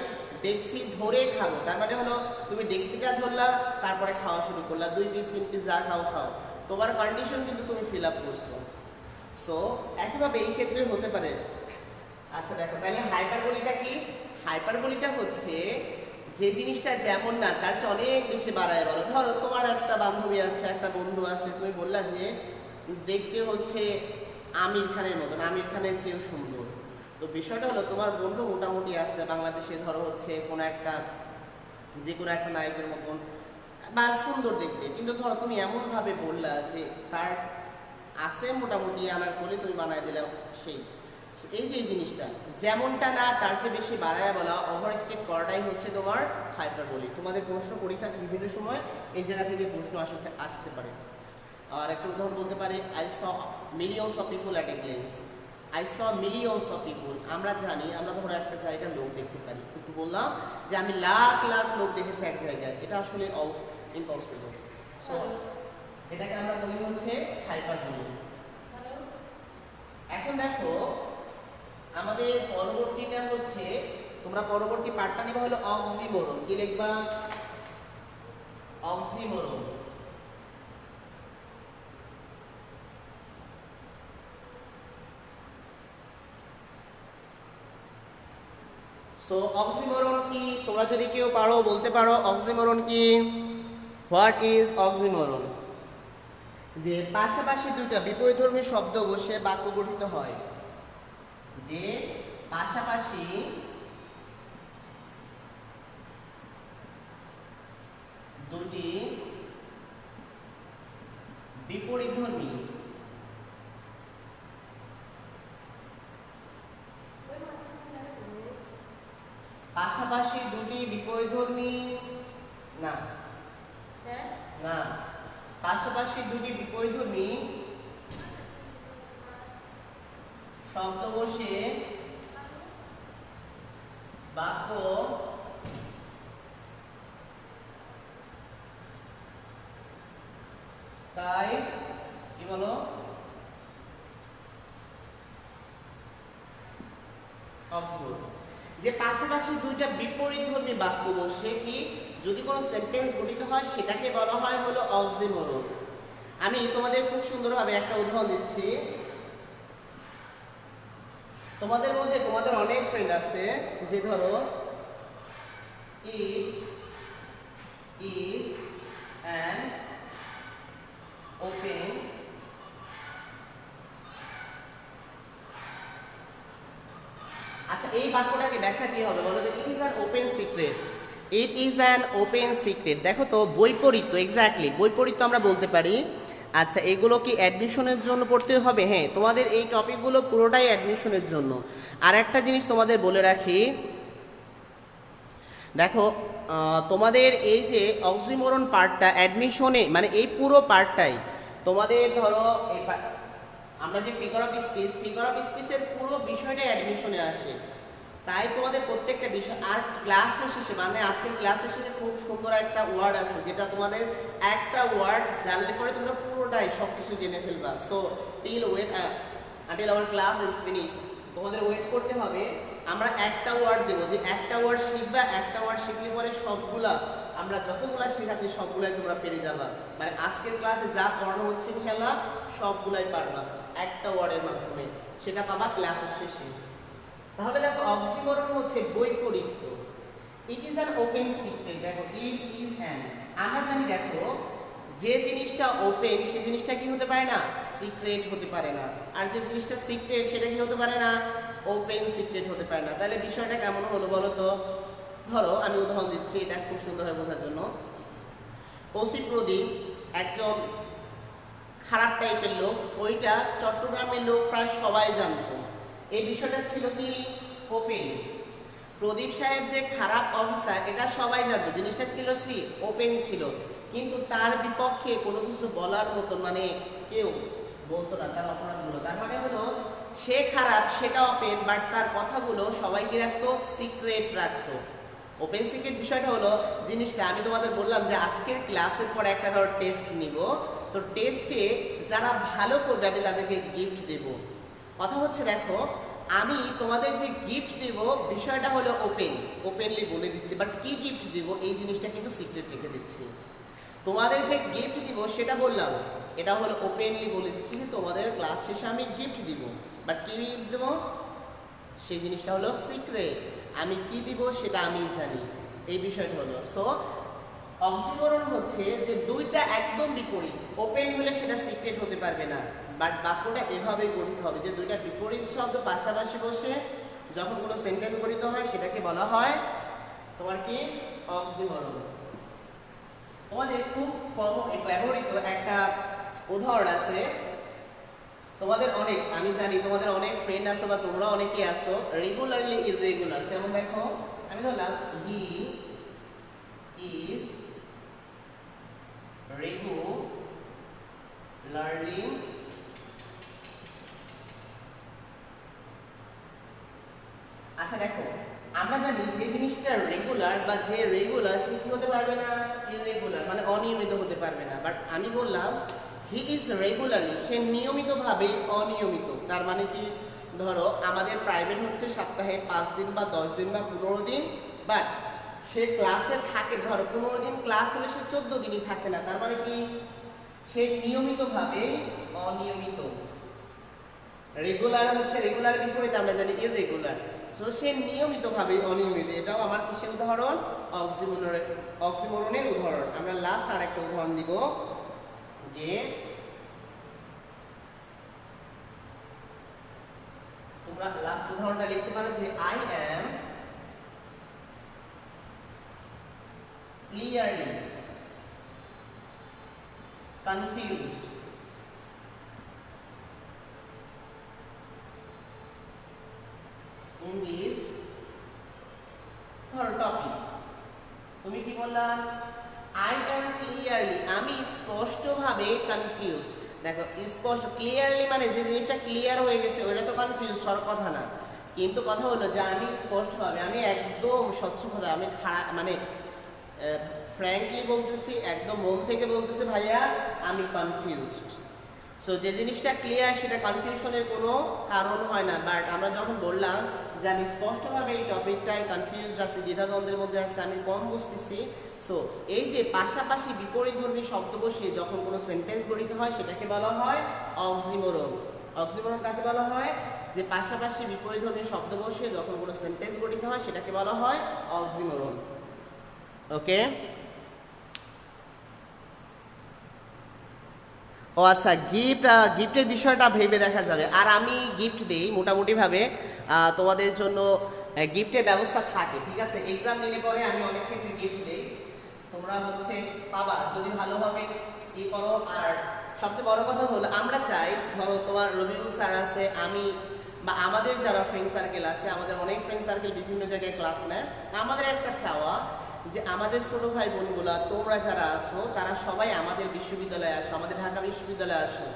ডেক্সি ধরে খাবো, তার মানে হলো তুমি ডেক্সিটা ধরলা তারপরে খাওয়া শুরু করলা, 2 পিস 3 পিস যা খাও খাও, তোমার কন্ডিশন কিন্তু তুমি ফিল আপ করছো। সো একইভাবে এই ক্ষেত্রে হতে পারে। আচ্ছা দেখো, তাহলে হাইপারবোলিটা কি? হাইপারবোলিটা হচ্ছে যে জিনিসটা যেমন না তার চেয়ে অনেক বেশি বাড়ায় বলো। ধরো তোমার একটা বান্ধবী আছে, একটা বন্ধু আছে, তুমি বললা যে দেখতে হচ্ছে আমির খানের মতন, আমির খানের চেয়েও সুন্দর। তো বিষয়টা হলো তোমার বন্ধু মোটামুটি আছে বাংলাদেশে, ধরো হচ্ছে কোনো একটা যে কোনো একটা নায়কের মতন বা সুন্দর দেখতে, কিন্তু ধরো তুমি এমনভাবে বললা যে তার আছে মোটামুটি আনার কোলে, তুমি বানায় দিলে সেই। এই যে এই জিনিসটা যেমনটা না তার চেয়ে বেশি বাড়ায় বলা, ওভার স্টেট করাটাই হচ্ছে তোমার হাইপারবোলি। তোমাদের প্রশ্ন পরীক্ষাতে বিভিন্ন সময় এই জায়গা থেকে প্রশ্ন আসতে পারে। আর একটা উদাহরণ বলতে পারি, I saw millions of people at a glance. I saw millions of people, আমরা জানি আমরা ধরো একটা জায়গায় লোক দেখতে পারি, কিন্তু বললাম যে আমি লাখ লাখ লোক দেখেছি এক জায়গায়, এটা আসলে ইম্পসিবল। সো এটাকে আমরা বলি হচ্ছে হাইপারবোলি। এখন দেখো আমাদের পরবর্তীটা হচ্ছে, তোমরা পরবর্তী পার্টটা নিবা হলো অক্সিমোরন। কি লিখবা? অক্সিমোরন। সো অক্সিমোরন কি তোমরা যদি কেউ পারো বলতে পারো অক্সিমোরন কি? What is oxymoron? যে পাশাপাশি দুইটা বিপরীতধর্মী শব্দ বসে বাক্য গঠিত হয়, যে পাশাপাশি দুটি বিপরীতধর্মী পাশাপাশি দুটি বিপরীতধর্মী না না পাশাপাশি দুটি বিপরীতধর্মী শব্দ বসে বাক্য তাই কি বলো? অক্সিমোরন। যে পাশাপাশি দুইটা বিপরীতধর্মী বাক্য বসে কি যদি কোনো সেন্টেন্স গঠিত হয় সেটাকে বলা হয় হলো অক্সিমোরন। আমি তোমাদের খুব সুন্দরভাবে একটা উদাহরণ দিচ্ছি। তোমাদের মধ্যে তোমাদের অনেক ফ্রেন্ড আছে যে ধরো ইট ইজ অ্যান ওপেন আচ্ছা এই বাক্যটাকে ব্যাখ্যা কি হবে বলো তো? It is an open secret. It is an open secret. দেখো তো বৈপরীত্য, এক্স্যাক্টলি বৈপরীত্য আমরা বলতে পারি। আচ্ছা এগুলো কি অ্যাডমিশনের জন্য পড়তে হবে? হ্যাঁ, তোমাদের এই টপিকগুলো পুরোটাই অ্যাডমিশনের জন্য। আর একটা জিনিস তোমাদের বলে রাখি, দেখো তোমাদের এই যে অক্সিমোরন পার্টটা অ্যাডমিশনে মানে এই পুরো পার্টটাই তোমাদের ধরো এই আমরা যে ফিগার অফ স্পিচের পুরো বিষয়টাই অ্যাডমিশনে আসে। তাই তোমাদের প্রত্যেকটা বিষয় আর ক্লাসের শেষে মানে আজকের ক্লাসের শেষে খুব সুন্দর একটা ওয়ার্ড আছে যেটা তোমাদের একটা ওয়ার্ড জানলে পরে তোমরা পুরোটাই সব কিছু জেনে ফেলবা। So till wait until our class is finished. তোমাদের ওয়েট করতে হবে আমরা একটা ওয়ার্ড দেবো, যে একটা ওয়ার্ড শিখবা, একটা ওয়ার্ড শিখলে পরে সবগুলা আমরা যতগুলা শেখাচ্ছি সবগুলাই তোমরা পেরে যাবা। মানে আজকের ক্লাসে যা পড়ানো হচ্ছে ইনশাআল্লাহ সবগুলাই পারবা একটা ওয়ার্ডের মাধ্যমে, সেটা পাবা ক্লাসের শেষে। তাহলে দেখো অক্সিমোরন হচ্ছে বৈপরীত্য। It is an open secret. দেখো ইট ইজ অ্যান, আমরা জানি দেখো যে জিনিসটা ওপেন সে জিনিসটা কি হতে পারে না, সিক্রেট হতে পারে না। আর যে জিনিসটা সিক্রেট সেটা কি হতে পারে না, ওপেন সিক্রেট হতে পারে না। তাহলে বিষয়টা কেমন হলো বলো তো? ধরো আমি উদাহরণ দিচ্ছি, এটা খুব সুন্দরভাবে বোঝার জন্য। ওসি প্রদীপ একজন খারাপ টাইপের লোক, ওইটা চট্টগ্রামের লোক প্রায় সবাই জানতো। এই বিষয়টা ছিল কি, ওপেন। প্রদীপ সাহেব যে খারাপ অফিসার এটা সবাই জানতো, জিনিসটা ছিল কি, ওপেন ছিল। কিন্তু তার বিপক্ষে কোনো কিছু বলার মতো মানে কেউ বলতো না তার অপরাধগুলো। তার মানে হলো সে খারাপ সেটা ওপেন, বাট তার কথাগুলো সবাই কি রাখতো, সিক্রেট রাখতো। ওপেন সিক্রেট বিষয়টা হলো জিনিসটা আমি তোমাদের বললাম যে আজকের ক্লাসের পর একটা ধর টেস্ট নিব, তো টেস্টে যারা ভালো করবে আমি তাদেরকে গিফট দেব। কথা হচ্ছে দেখো আমি তোমাদের যে গিফট দেব বিষয়টা হলো ওপেন, ওপেনলি বলে দিচ্ছি, বাট কি গিফট দেব এই জিনিসটা কিন্তু সিক্রেট রেখে দিচ্ছি। তোমাদের যে গিফট দিব সেটা বললাম, এটা হলো ওপেনলি বলে দিচ্ছি যে তোমাদের ক্লাস শেষে আমি গিফট দিব, বাট কি গিফট দেব সেই জিনিসটা হলো সিক্রেট। আমি কি দিব সেটা আমি জানি, এই বিষয়টা হলো। সো অক্সিমোরন হচ্ছে যে দুইটা একদম বিপরীত। ওপেন হলে সেটা সিক্রেট হতে পারবে না, বাট বাক্যটা এভাবেই গঠিত হবে যে দুইটা বিপরীত শব্দ পাশাপাশি বসে যখন কোনো সেন্টেন্স গঠিত হয় সেটাকে বলা হয় তোমার কি, অক্সিমোরন। তোমাদের খুব ব্যবহৃত একটা উদাহরণ আছে, তোমাদের অনেক, আমি জানি তোমাদের অনেক ফ্রেন্ড আছো বা তোমরা অনেকেই আছো রেগুলারলি ইররেগুলার। যেমন দেখো আমি ধরলাম হি ইজ রেগুলারলি আচ্ছা দেখো আমরা জানি যে জিনিসটা রেগুলার বা যে রেগুলার সে কি হতে পারবে না, ইররেগুলার মানে অনিয়মিত হতে পারবে না। বাট আমি বললাম হি ইজ রেগুলারলি, সে নিয়মিতভাবে অনিয়মিত। তার মানে কি, ধরো আমাদের প্রাইভেট হচ্ছে সপ্তাহে 5 দিন বা 10 দিন বা 15 দিন, বাট সে ক্লাসে থাকে, ধরো 15 দিন ক্লাস হলে সে 14 দিনই থাকে না। তার মানে কি, সে নিয়মিতভাবে অনিয়মিত। রেগুলার হচ্ছে রেগুলার বিপরীত আমরা জানি ইররেগুলার। সো সে নিয়মিতভাবে অনিয়মিত, এটাও আমার কিসের উদাহরণ, অক্সিমোরনের উদাহরণ। আমরা লাস্ট আর একটা উদাহরণ দিব, যে তোমরা লাস্ট উদাহরণটা লিখতে পারো যে I am clearly confused in this ধরো টপিক। তুমি কি বললা, I am clearly, আমি স্পষ্টভাবে কনফিউজড। দেখো স্পষ্ট, ক্লিয়ারলি মানে যে জিনিসটা ক্লিয়ার হয়ে গেছে ওইটা তো কনফিউজড হওয়ার কথা না, কিন্তু কথা হলো যে আমি স্পষ্টভাবে, আমি একদম স্বচ্ছ কথা, আমি খারাপ মানে ফ্র্যাঙ্কলি বলতেছি, একদম মন থেকে বলতেছি ভাইয়া আমি কনফিউজড। সো যে জিনিসটা ক্লিয়ার সেটা কনফিউশনের কোনো কারণ হয় না। বাট আমরা যখন বললাম যে আমি স্পষ্টভাবে এই টপিকটায় কনফিউজড আছি, দ্বিধাদ্বন্দ্বের মধ্যে আছি, আমি কম বুঝতেছি, সো এই যে পাশাপাশি বিপরীতধর্মী শব্দ বসিয়ে যখন কোনো সেন্টেন্স গঠিত হয় সেটাকে বলা হয় অক্সিমোরন। অক্সিমোরন কাকে বলা হয়, যে পাশাপাশি বিপরীতধর্মী শব্দ বসিয়ে যখন কোনো সেন্টেন্স গঠিত হয় সেটাকে বলা হয় অক্সিমোরন। ওকে, ও আচ্ছা, গিফটের বিষয়টা ভেবে দেখা যাবে। আর আমি গিফট দিই মোটামুটিভাবে, তোমাদের জন্য গিফটের ব্যবস্থা থাকে, ঠিক আছে। এক্সাম নিলে পরে আমি অনেক ক্ষেত্রে গিফট দিই, তোমরা হচ্ছে পাবা যদি ভালোভাবে ই করো। আর সবচেয়ে বড় কথা হলো আমরা চাই, ধরো তোমার রবিউল স্যার আছে, আমি বা আমাদের যারা ফ্রেন্ড সার্কেল আছে, আমাদের অনেক ফ্রেন্ড সার্কেল বিভিন্ন জায়গায় ক্লাস নেয়, আমাদের একটা চাওয়া যে আমাদের ছোট ভাই বোনগুলা তোমরা যারা আসো তারা সবাই আমাদের বিশ্ববিদ্যালয়ে আসো, আমাদের ঢাকা বিশ্ববিদ্যালয়ে আসো।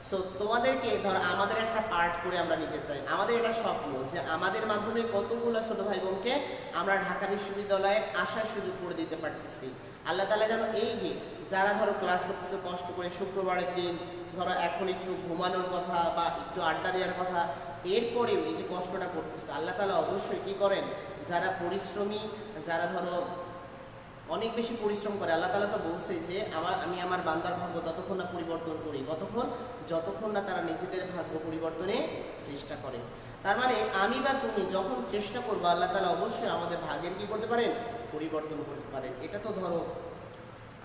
সো তোমাদেরকে ধর আমাদের একটা পার্ট করে আমরা নিতে চাই, আমাদের এটা স্বপ্ন যে আমাদের মাধ্যমে কতগুলো ছোট ভাই বোনকে আমরা ঢাকা বিশ্ববিদ্যালয়ে আসার সুযোগ করে দিতে পারতেছি। আল্লাহ তাআলা যেন এই যে যারা ধরো ক্লাস করতেছে কষ্ট করে শুক্রবারের দিন, ধরো এখন একটু ঘুমানোর কথা বা একটু আড্ডা দেওয়ার কথা, এরপরেও এই যে কষ্টটা করতেছে, আল্লাহ তাআলা অবশ্যই কি করেন, যারা পরিশ্রমী, যারা ধরো অনেক বেশি পরিশ্রম করে, আল্লাহ তাআলা তো বলছে যে আমি আমার বান্দার ভাগ্য ততক্ষণ না পরিবর্তন করি, যতক্ষণ না তারা নিজেদের ভাগ্য পরিবর্তনে চেষ্টা করে। তার মানে আমি বা তুমি যখন চেষ্টা করবো, আল্লাহ তাআলা অবশ্যই আমাদের ভাগ্যের কি করতে পারেন, পরিবর্তন করতে পারেন। এটা তো ধরো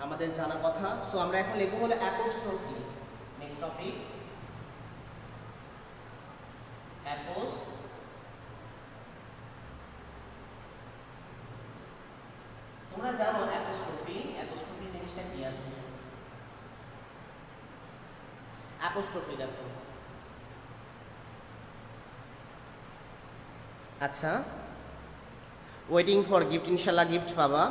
আমাদের জানা কথা। সো আমরা এখন লিখবো হলো অ্যাপোস্ট্রফি। নেক্সট টপিক তোমরা জানো অ্যাপোস্ট্রফি জিনিসটা কি আসলে? অ্যাপোস্ট্রফি দেখো, আচ্ছা ওয়েটিং ফর গিফট, ইনশাল্লাহ গিফট পাবা।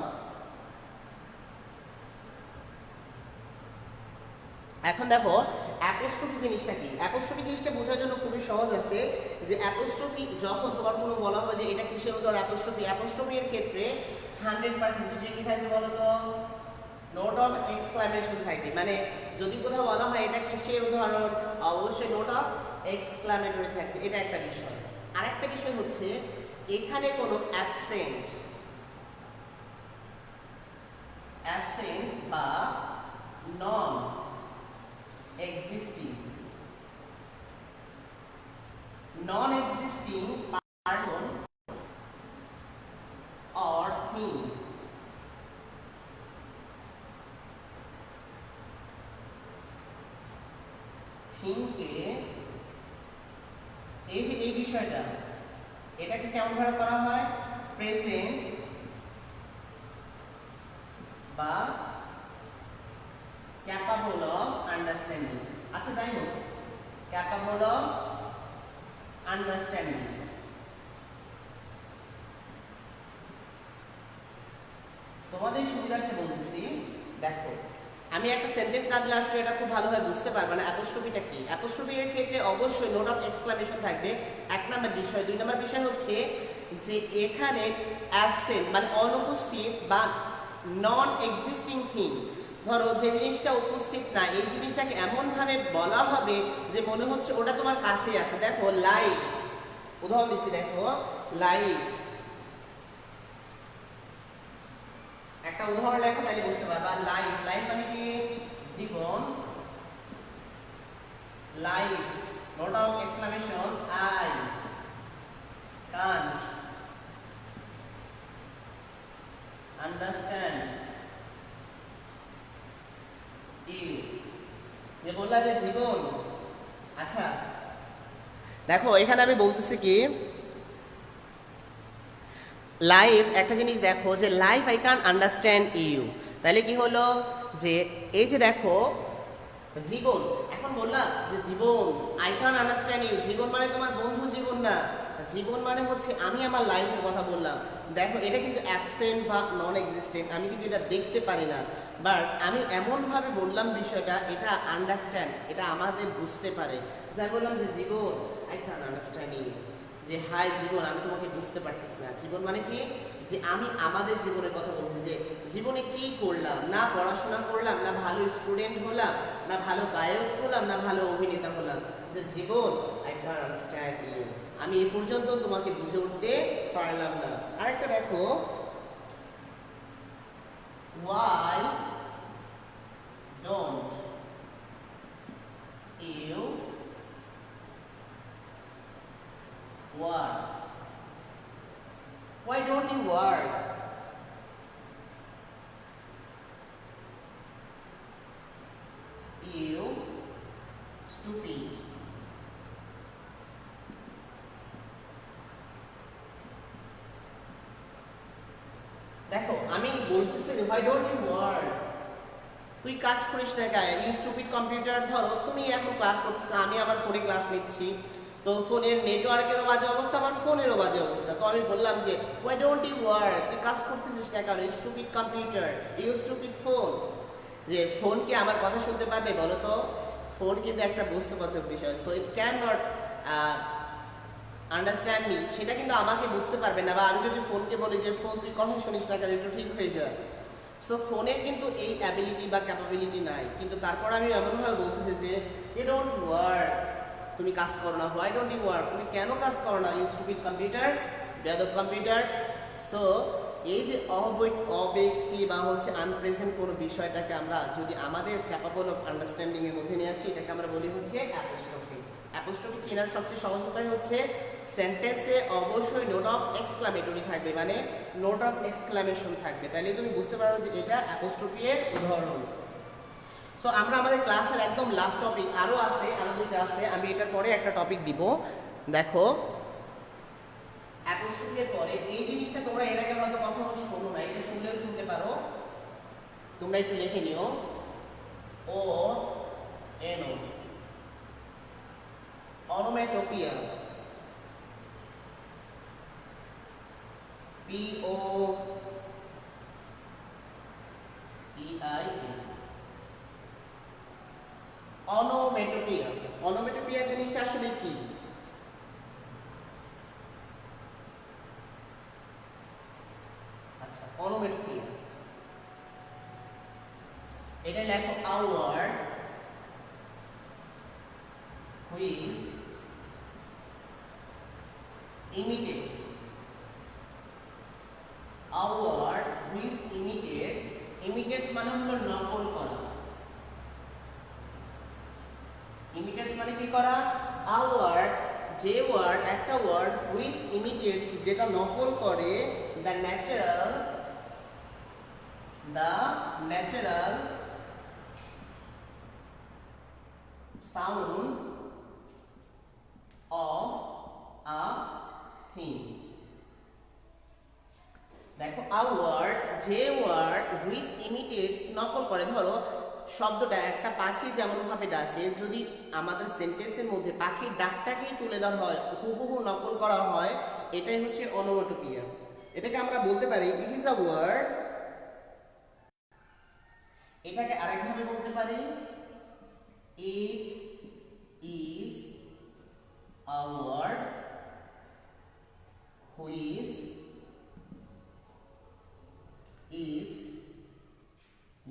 এখন দেখো অ্যাপোস্ট্রফি জিনিসটা কি। অ্যাপোস্ট্রফি জিনিসটা বোঝার জন্য খুবই সহজ আছে, যে অ্যাপোস্ট্রফি যখন তোমার কোনো বলা হয় যে এটা কিসের উদাহরণ, অ্যাপোস্ট্রফি এর ক্ষেত্রে 100% সেটা কি থাকবে বলো তো, নোট অফ এক্সক্লামেশন থাকবে। মানে যদি কোথাও বলা হয় এটা কিসের উদাহরণ, অবশ্যই নোট অফ এক্সক্লামেটরি থাকবে, এটা একটা বিষয়। আরেকটা বিষয় হচ্ছে এখানে কোনো অ্যাবসেন্ট বা নন এক্সিস্টিং পারসন or thing থিংকে, এই যে এই বিষয়টা, এটাকে কেমন ভাবে করা হয়, প্রেজেন্ট বা ক্যাপাবল অফ আন্ডারস্ট্যান্ডিং। আচ্ছা যাই হোক, ক্যাপাবল অফ আন্ডারস্ট্যান্ডিং। তোমাদের সুবিধার্থে বলতেছি, দেখো আমি একটা সেন্টেন্স না দিলে আসলে এটা খুব ভালোভাবে বুঝতে পারবে না অ্যাপোস্ট্রফিটা কি। অ্যাপোস্ট্রফি এর ক্ষেত্রে অবশ্যই নোট অফ এক্সক্লামেশন থাকবে, এক নাম্বার বিষয়। দুই নাম্বার বিষয় হচ্ছে যে এখানে অ্যাবসেন্ট মানে অনুপস্থিত বা নন এক্সিস্টিং থিং, ধরো যে জিনিসটা উপস্থিত না, এই জিনিসটাকে এমন ভাবে বলা হবে যে মনে হচ্ছে ওটা তোমার কাছেই আছে। দেখো লাইফ, উদাহরণ দিচ্ছি, দেখো লাইফ, একটা উদাহরণ লেখো তাহলে বুঝতে পারবা। লাইফ মানে কি, জীবন। Life, note of exclamation, I can't understand you, যে বললা যে জীবন। আচ্ছা দেখো এখানে আমি বলতেছি কি, লাইফ একটা জিনিস দেখো যে life I can understand you, তাহলে কি হলো যে এই যে দেখো জীবন, এখন বললাম যে জীবন আই ক্যান আন্ডারস্ট্যান্ড ইউ, জীবন মানে তোমার বন্ধু জীবন না, জীবন মানে হচ্ছে আমি আমার লাইফের কথা বললাম। দেখো এটা কিন্তু অ্যাবসেন্ট বা নন এক্সিস্টেন্ট, আমি কিন্তু এটা দেখতে পারি না, বাট আমি এমনভাবে বললাম বিষয়টা, এটা আন্ডারস্ট্যান্ড, এটা আমাদের বুঝতে পারে। যাই বললাম যে জীবন আই ক্যান আন্ডারস্ট্যান্ড ইউ, যে হাই জীবন আমি তোমাকে বুঝতে পারতেছি না। জীবন মানে কি, যে আমি আমাদের জীবনের কথা বলছি, যে জীবনে কি করলাম, না পড়াশোনা করলাম, না ভালো স্টুডেন্ট হলাম, না ভালো গায়ক হলাম, না ভালো অভিনেতা হলাম, যে জীবন আই ক্যান আন্ডারস্ট্যান্ড ইউ, আমি এ পর্যন্ত তোমাকে বুঝে উঠতে পারলাম না। আরেকটা দেখো, why don't you work? Why don't you work? You stupid. দেখো আমি বলতেছি why don't you work, তুই কাজ করিস না কেন, ইউ স্টুপিড কম্পিউটার। ধরো তুমি এখন ক্লাস করতেছো, আমি আমার ফোনে ক্লাস নিচ্ছি, তো ফোনের নেটওয়ার্কেরও বাজে অবস্থা, আমার ফোনেরও বাজে অবস্থা, তো আমি বললাম যে why don't you work, তুই কাজ করতেছিস না কেন, stupid computer, you stupid phone. যে ফোন কি আমার কথা শুনতে পারবে বলো তো, ফোন কিন্তু একটা বস্তুবাচক বিষয়, so it can not understand me, সেটা কিন্তু আমাকে বুঝতে পারবে না। বা আমি যদি ফোনকে বলি যে ফোন তুই কথা শুনিস না কেন, একটু ঠিক হয়ে যায়, সো ফোনের কিন্তু এই অ্যাবিলিটি বা ক্যাপাবিলিটি নাই, কিন্তু তারপর আমি এমনভাবে বলতেছি যে ইউ ডোন্ট ওয়ার্ক, তুমি কাজ করো না, হোয়াই ডোন্ট ইউ ওয়ার্ক, তুমি কেন কাজ করো না, ইউ স্টুপিড কম্পিউটার, বেয়াদব কম্পিউটার। সো এই যে অব্যক্তি বা হচ্ছে আনপ্রেজেন্ট কোনো বিষয়টাকে আমরা যদি আমাদের ক্যাপাবল অফ আন্ডারস্ট্যান্ডিং এর মধ্যে নিয়ে আসি, এটাকে আমরা বলি হচ্ছে অ্যাপোস্ট্রফি। অ্যাপোস্ট্রফি চেনার সবচেয়ে সহজ উপায় হচ্ছে সেন্টেন্সে অবশ্যই নোট অফ এক্সক্লামেটরি থাকবে, মানে নোট অফ এক্সক্লামেশন থাকবে, তাহলে তুমি বুঝতে পারো যে এটা অ্যাপোস্ট্রফি এর উদাহরণ। সো আমরা আমাদের ক্লাসের একদম লাস্ট টপিক, আরও আছে, আরও দুইটা আছে, আমি এটার পরে একটা টপিক দিব। দেখো অ্যাপোস্ট্রফির পরে এই জিনিসটা তোমরা এর আগে হয়তো কখনো শোনো না, এটা শুনলেও শুনতে পারো, তোমরা একটু লিখে নিও। O N O, onomatopoeia, P O P I, onomatopoeia. Onomatopoeia জিনিসটা আসলে কি? আচ্ছা, অনোমেটোপিয়া এটা লেখো a word which imitates, a word which imitates, imitates মানে হলো নকল করা, imitates মানে কি করা, a word যে ওয়ার্ড, একটা ওয়ার্ড which imitates যেটা নকল করে the natural sound of a thing। দেখো a word যে ওয়ার্ড which imitates নকল করে, ধরো শব্দটা একটা পাখি যেমন ভাবে ডাকে, যদি আমাদের সেন্টেন্সের মধ্যে পাখির ডাকটাকেই তুলে ধরা হয়, হুবহু নকল করা হয়, এটাই হচ্ছে অনোমেটোপিয়া। এটাকে আমরা বলতে পারি ইট ইজ আ ওয়ার্ড, এটাকে আরেকভাবে বলতে পারি it is a word which is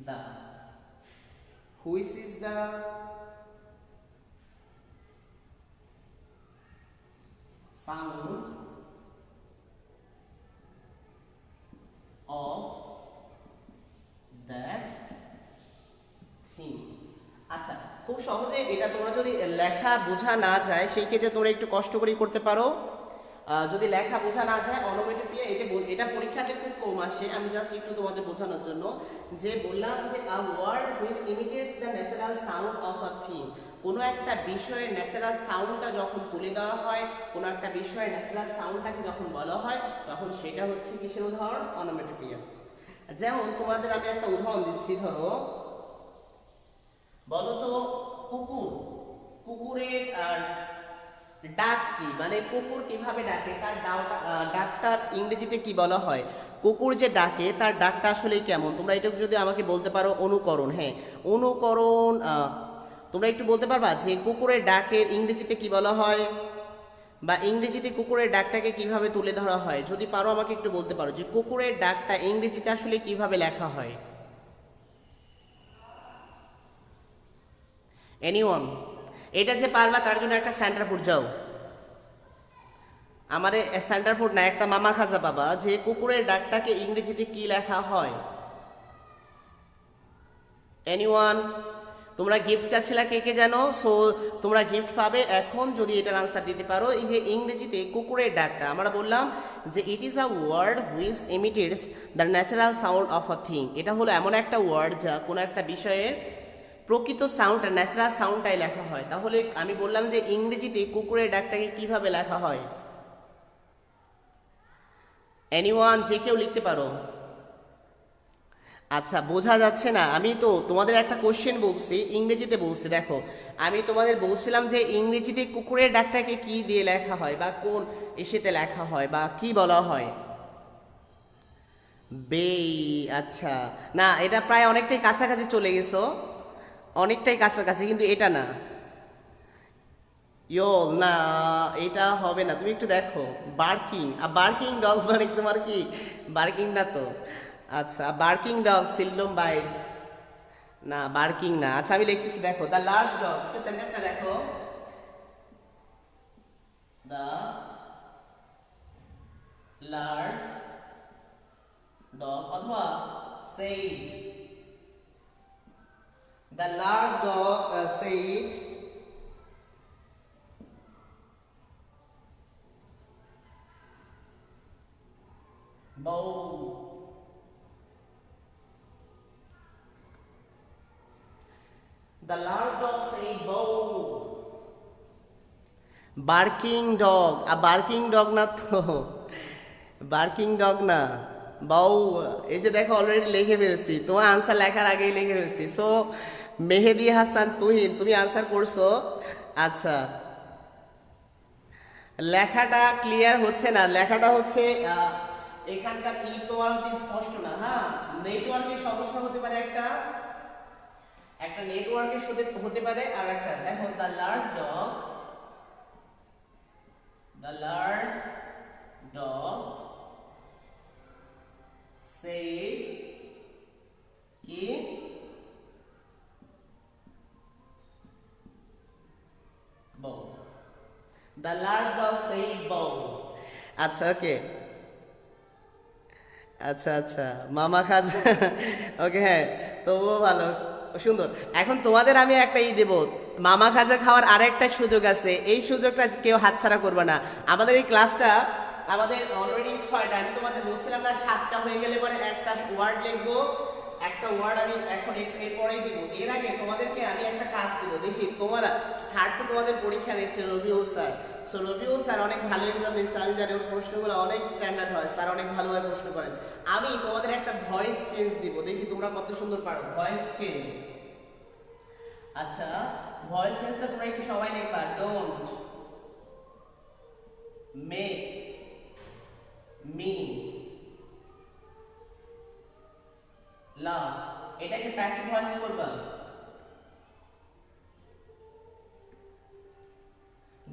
the, which is the sound of that thing। আচ্ছা, খুব সহজে এটা তোমরা যদি লেখা বোঝা না যায় সেই ক্ষেত্রে তোমরা একটু কষ্ট করেই করতে পারো। যদি লেখা বোঝা না যায় অনোমেটোপিয়া এটা পরীক্ষাতে খুব কম আসে, আমি জাস্ট একটু তোমাদের বোঝানোর জন্য যে বললাম যে a word which imitates the natural sound of a thing, কোনো একটা বিষয়ের ন্যাচারাল সাউন্ডটা যখন তুলে দেওয়া হয়, কোনো একটা বিষয়ের ন্যাচারাল সাউন্ডটাকে যখন বলা হয়, তখন সেটা হচ্ছে কিসের উদাহরণ? অনোমেটোপিয়া। যেমন তোমাদের আমি একটা উদাহরণ দিচ্ছি, ধরো বলো তো কুকুর, কুকুরের ডাক কি, মানে কুকুর কিভাবে ডাকে, তার ডাকটার ইংরেজিতে কি বলা হয়, কুকুর যে ডাকে তার ডাকটা আসলে কেমন, তোমরা এটা যদি আমাকে বলতে পারো অনুকরণ, হ্যাঁ অনুকরণ, তোমরা একটু বলতে পারবা যে কুকুরের ডাকের ইংরেজিতে কি বলা হয়, বা ইংরেজিতে কুকুরের ডাকটাকে কিভাবে তুলে ধরা হয়, যদি পারো আমাকে একটু বলতে পারো যে কুকুরের ডাকটা ইংরেজিতে আসলে কিভাবে লেখা হয়। এনিওয়ান? এটা যে পারবা তার জন্য একটা সেন্টার ফুড যাও, আমারে সেন্টার ফুড না, একটা মামা খাজা পাবা যে কুকুরের ডাকটাকে ইংরেজিতে কি লেখা হয়। এনিওয়ান? তোমরা গিফট চাচ্ছিলা কে কে জানো, সো তোমরা গিফট পাবে এখন যদি এটার আনসার দিতে পারো। এই যে ইংরেজিতে কুকুরের ডাকটা আমরা বললাম যে it is a word which imitates the natural sound of a thing, এটা হলো এমন একটা ওয়ার্ড যা কোনো একটা বিষয়ের প্রকৃত সাউন্ডটা, ন্যাচারাল সাউন্ডটাই লেখা হয়। তাহলে আমি বললাম যে ইংরেজিতে কুকুরের ডাকটাকে কিভাবে লেখা হয়। এনিওয়ান? যে কেউ লিখতে পারো? আচ্ছা, বোঝা যাচ্ছে না, আমি তো তোমাদের একটা কোশ্চেন বলছি, ইংরেজিতে বলছি, দেখো আমি তোমাদের বলছিলাম যে ইংরেজিতে কুকুরের ডাকটাকে কি দিয়ে লেখা হয়, বা কোন এসেতে লেখা হয়, বা কি বলা হয়, বেই। আচ্ছা, না এটা প্রায় অনেকটাই কাছাকাছি চলে গেছো, অনেকটাই কাছাকাছি, কিন্তু এটা না, ইয়ো না, এটা হবে না, তুমি একটু দেখো বার্কিং, বার্কিং ডগ মানে তোমার কি বার্কিং না তো। আচ্ছা, বার্কিং ডগ সিলডম বাইটস, না বার্কিং না। আচ্ছা আমি লিখতেছি, দেখো দ্য লার্জ ডগ, একটু সেন্টেন্সটা দেখো, The large dog অথবা said the large dog said bow. The large dog said bow. Barking dog, a barking dog না তো, বার্কিং ডগ না, বাউ। এই যে দেখো অলরেডি লিখে ফেলছি, তোমার আনসার লেখার আগেই লিখে ফেলছি। সো মেহেদি হাসান তুহিন, তুমি আনসার করছো। আচ্ছা, লেখাটা ক্লিয়ার হচ্ছে না, লেখাটা হচ্ছে এখানকার ই তোমার হচ্ছে স্পষ্ট না। হ্যাঁ, নেটওয়ার্কের সমস্যা হতে পারে, একটা নেটওয়ার্কের সাথে হতে পারে, আর একটা দেখো the large dog, the large dog said কি bow. The large dog said bow. আচ্ছা, ওকে, আচ্ছা আচ্ছা, মামা খাজা। ওকে, হ্যাঁ, তবুও ভালো, সুন্দর। এখন তোমাদের আমি একটা দেবো, মামা খাজা খাওয়ার আরেকটা সুযোগ আছে, এই সুযোগটা কেউ হাতছাড়া করবে না। আমাদের এই ক্লাসটা আমাদের অলরেডি 6টা, আমি তোমাদের বলছিলাম না 7টা হয়ে গেলে পরে একটা ওয়ার্ড লিখবো, একটা ওয়ার্ড আমি এখন একটু এরপরেই দিব। এর আগে তোমাদেরকে আমি একটা কাজ দেবো, দেখি তোমরা, স্যার তো তোমাদের পরীক্ষা নিচ্ছে, Rabiul sir. So Rabiul sir অনেক ভালো এক্সাম নিচ্ছে, আমি জানি ওর প্রশ্নগুলো অনেক স্ট্যান্ডার্ড হয়, স্যার অনেক ভালোভাবে প্রশ্ন করেন। আমি তোমাদের একটা ভয়েস চেঞ্জ দিব, দেখি তোমরা কত সুন্দর পারো ভয়েস চেঞ্জ। আচ্ছা, ভয়েস চেঞ্জটা তোমরা একটু সবাই লিখবা, ডোন্ট মেক মি লাভ, এটাকে প্যাসিভ ভয়েস করবা।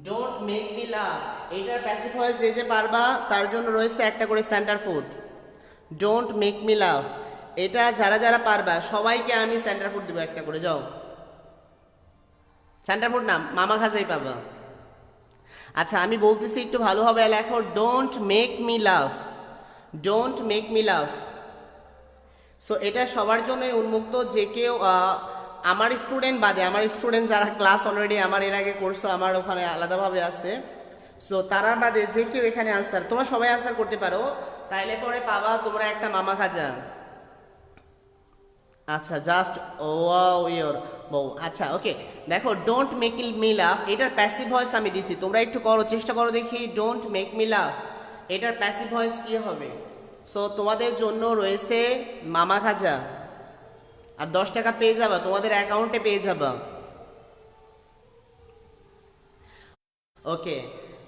ডোন্ট মেক মি লাভ, এটার প্যাসিভ ভয়েস যে পারবা তার জন্য রয়েছে একটা করে centre food. Don't make me লাভ, এটা যারা যারা পারবা সবাইকে আমি সেন্টার ফুড দিব একটা করে। যাও, সেন্টার ফুড নাম মামা খাজাই পাবা। আচ্ছা, আমি বলতেছি একটু ভালোভাবে লেখো, don't make me love, don't make me love. So এটা সবার জন্যই উন্মুক্ত, যে কেউ আমার স্টুডেন্ট বাদে, আমার স্টুডেন্ট যারা ক্লাস অলরেডি আমার এর আগে করছো, আমার ওখানে আলাদাভাবে আছে, সো তারা বাদে যে কেউ এখানে আনসার, তোমরা সবাই আনসার করতে পারো, তাইলে পরে পাবা তোমরা একটা মামা খাজা। আচ্ছা, জাস্ট ওয়াও ইওর বউ। আচ্ছা, ওকে, দেখো ডোন্ট মেক মি লাভ, এটার প্যাসিভ ভয়েস আমি দিছি, তোমরা একটু করো, চেষ্টা করো দেখি। ডোন্ট মেক মি লাভ, এটার প্যাসিভ ভয়েস কি হবে? সো তোমাদের জন্য রয়েছে মামা খাজা, আর 10 টাকা পেয়ে যাবা, তোমাদের অ্যাকাউন্টে পেয়ে যাবা। ওকে,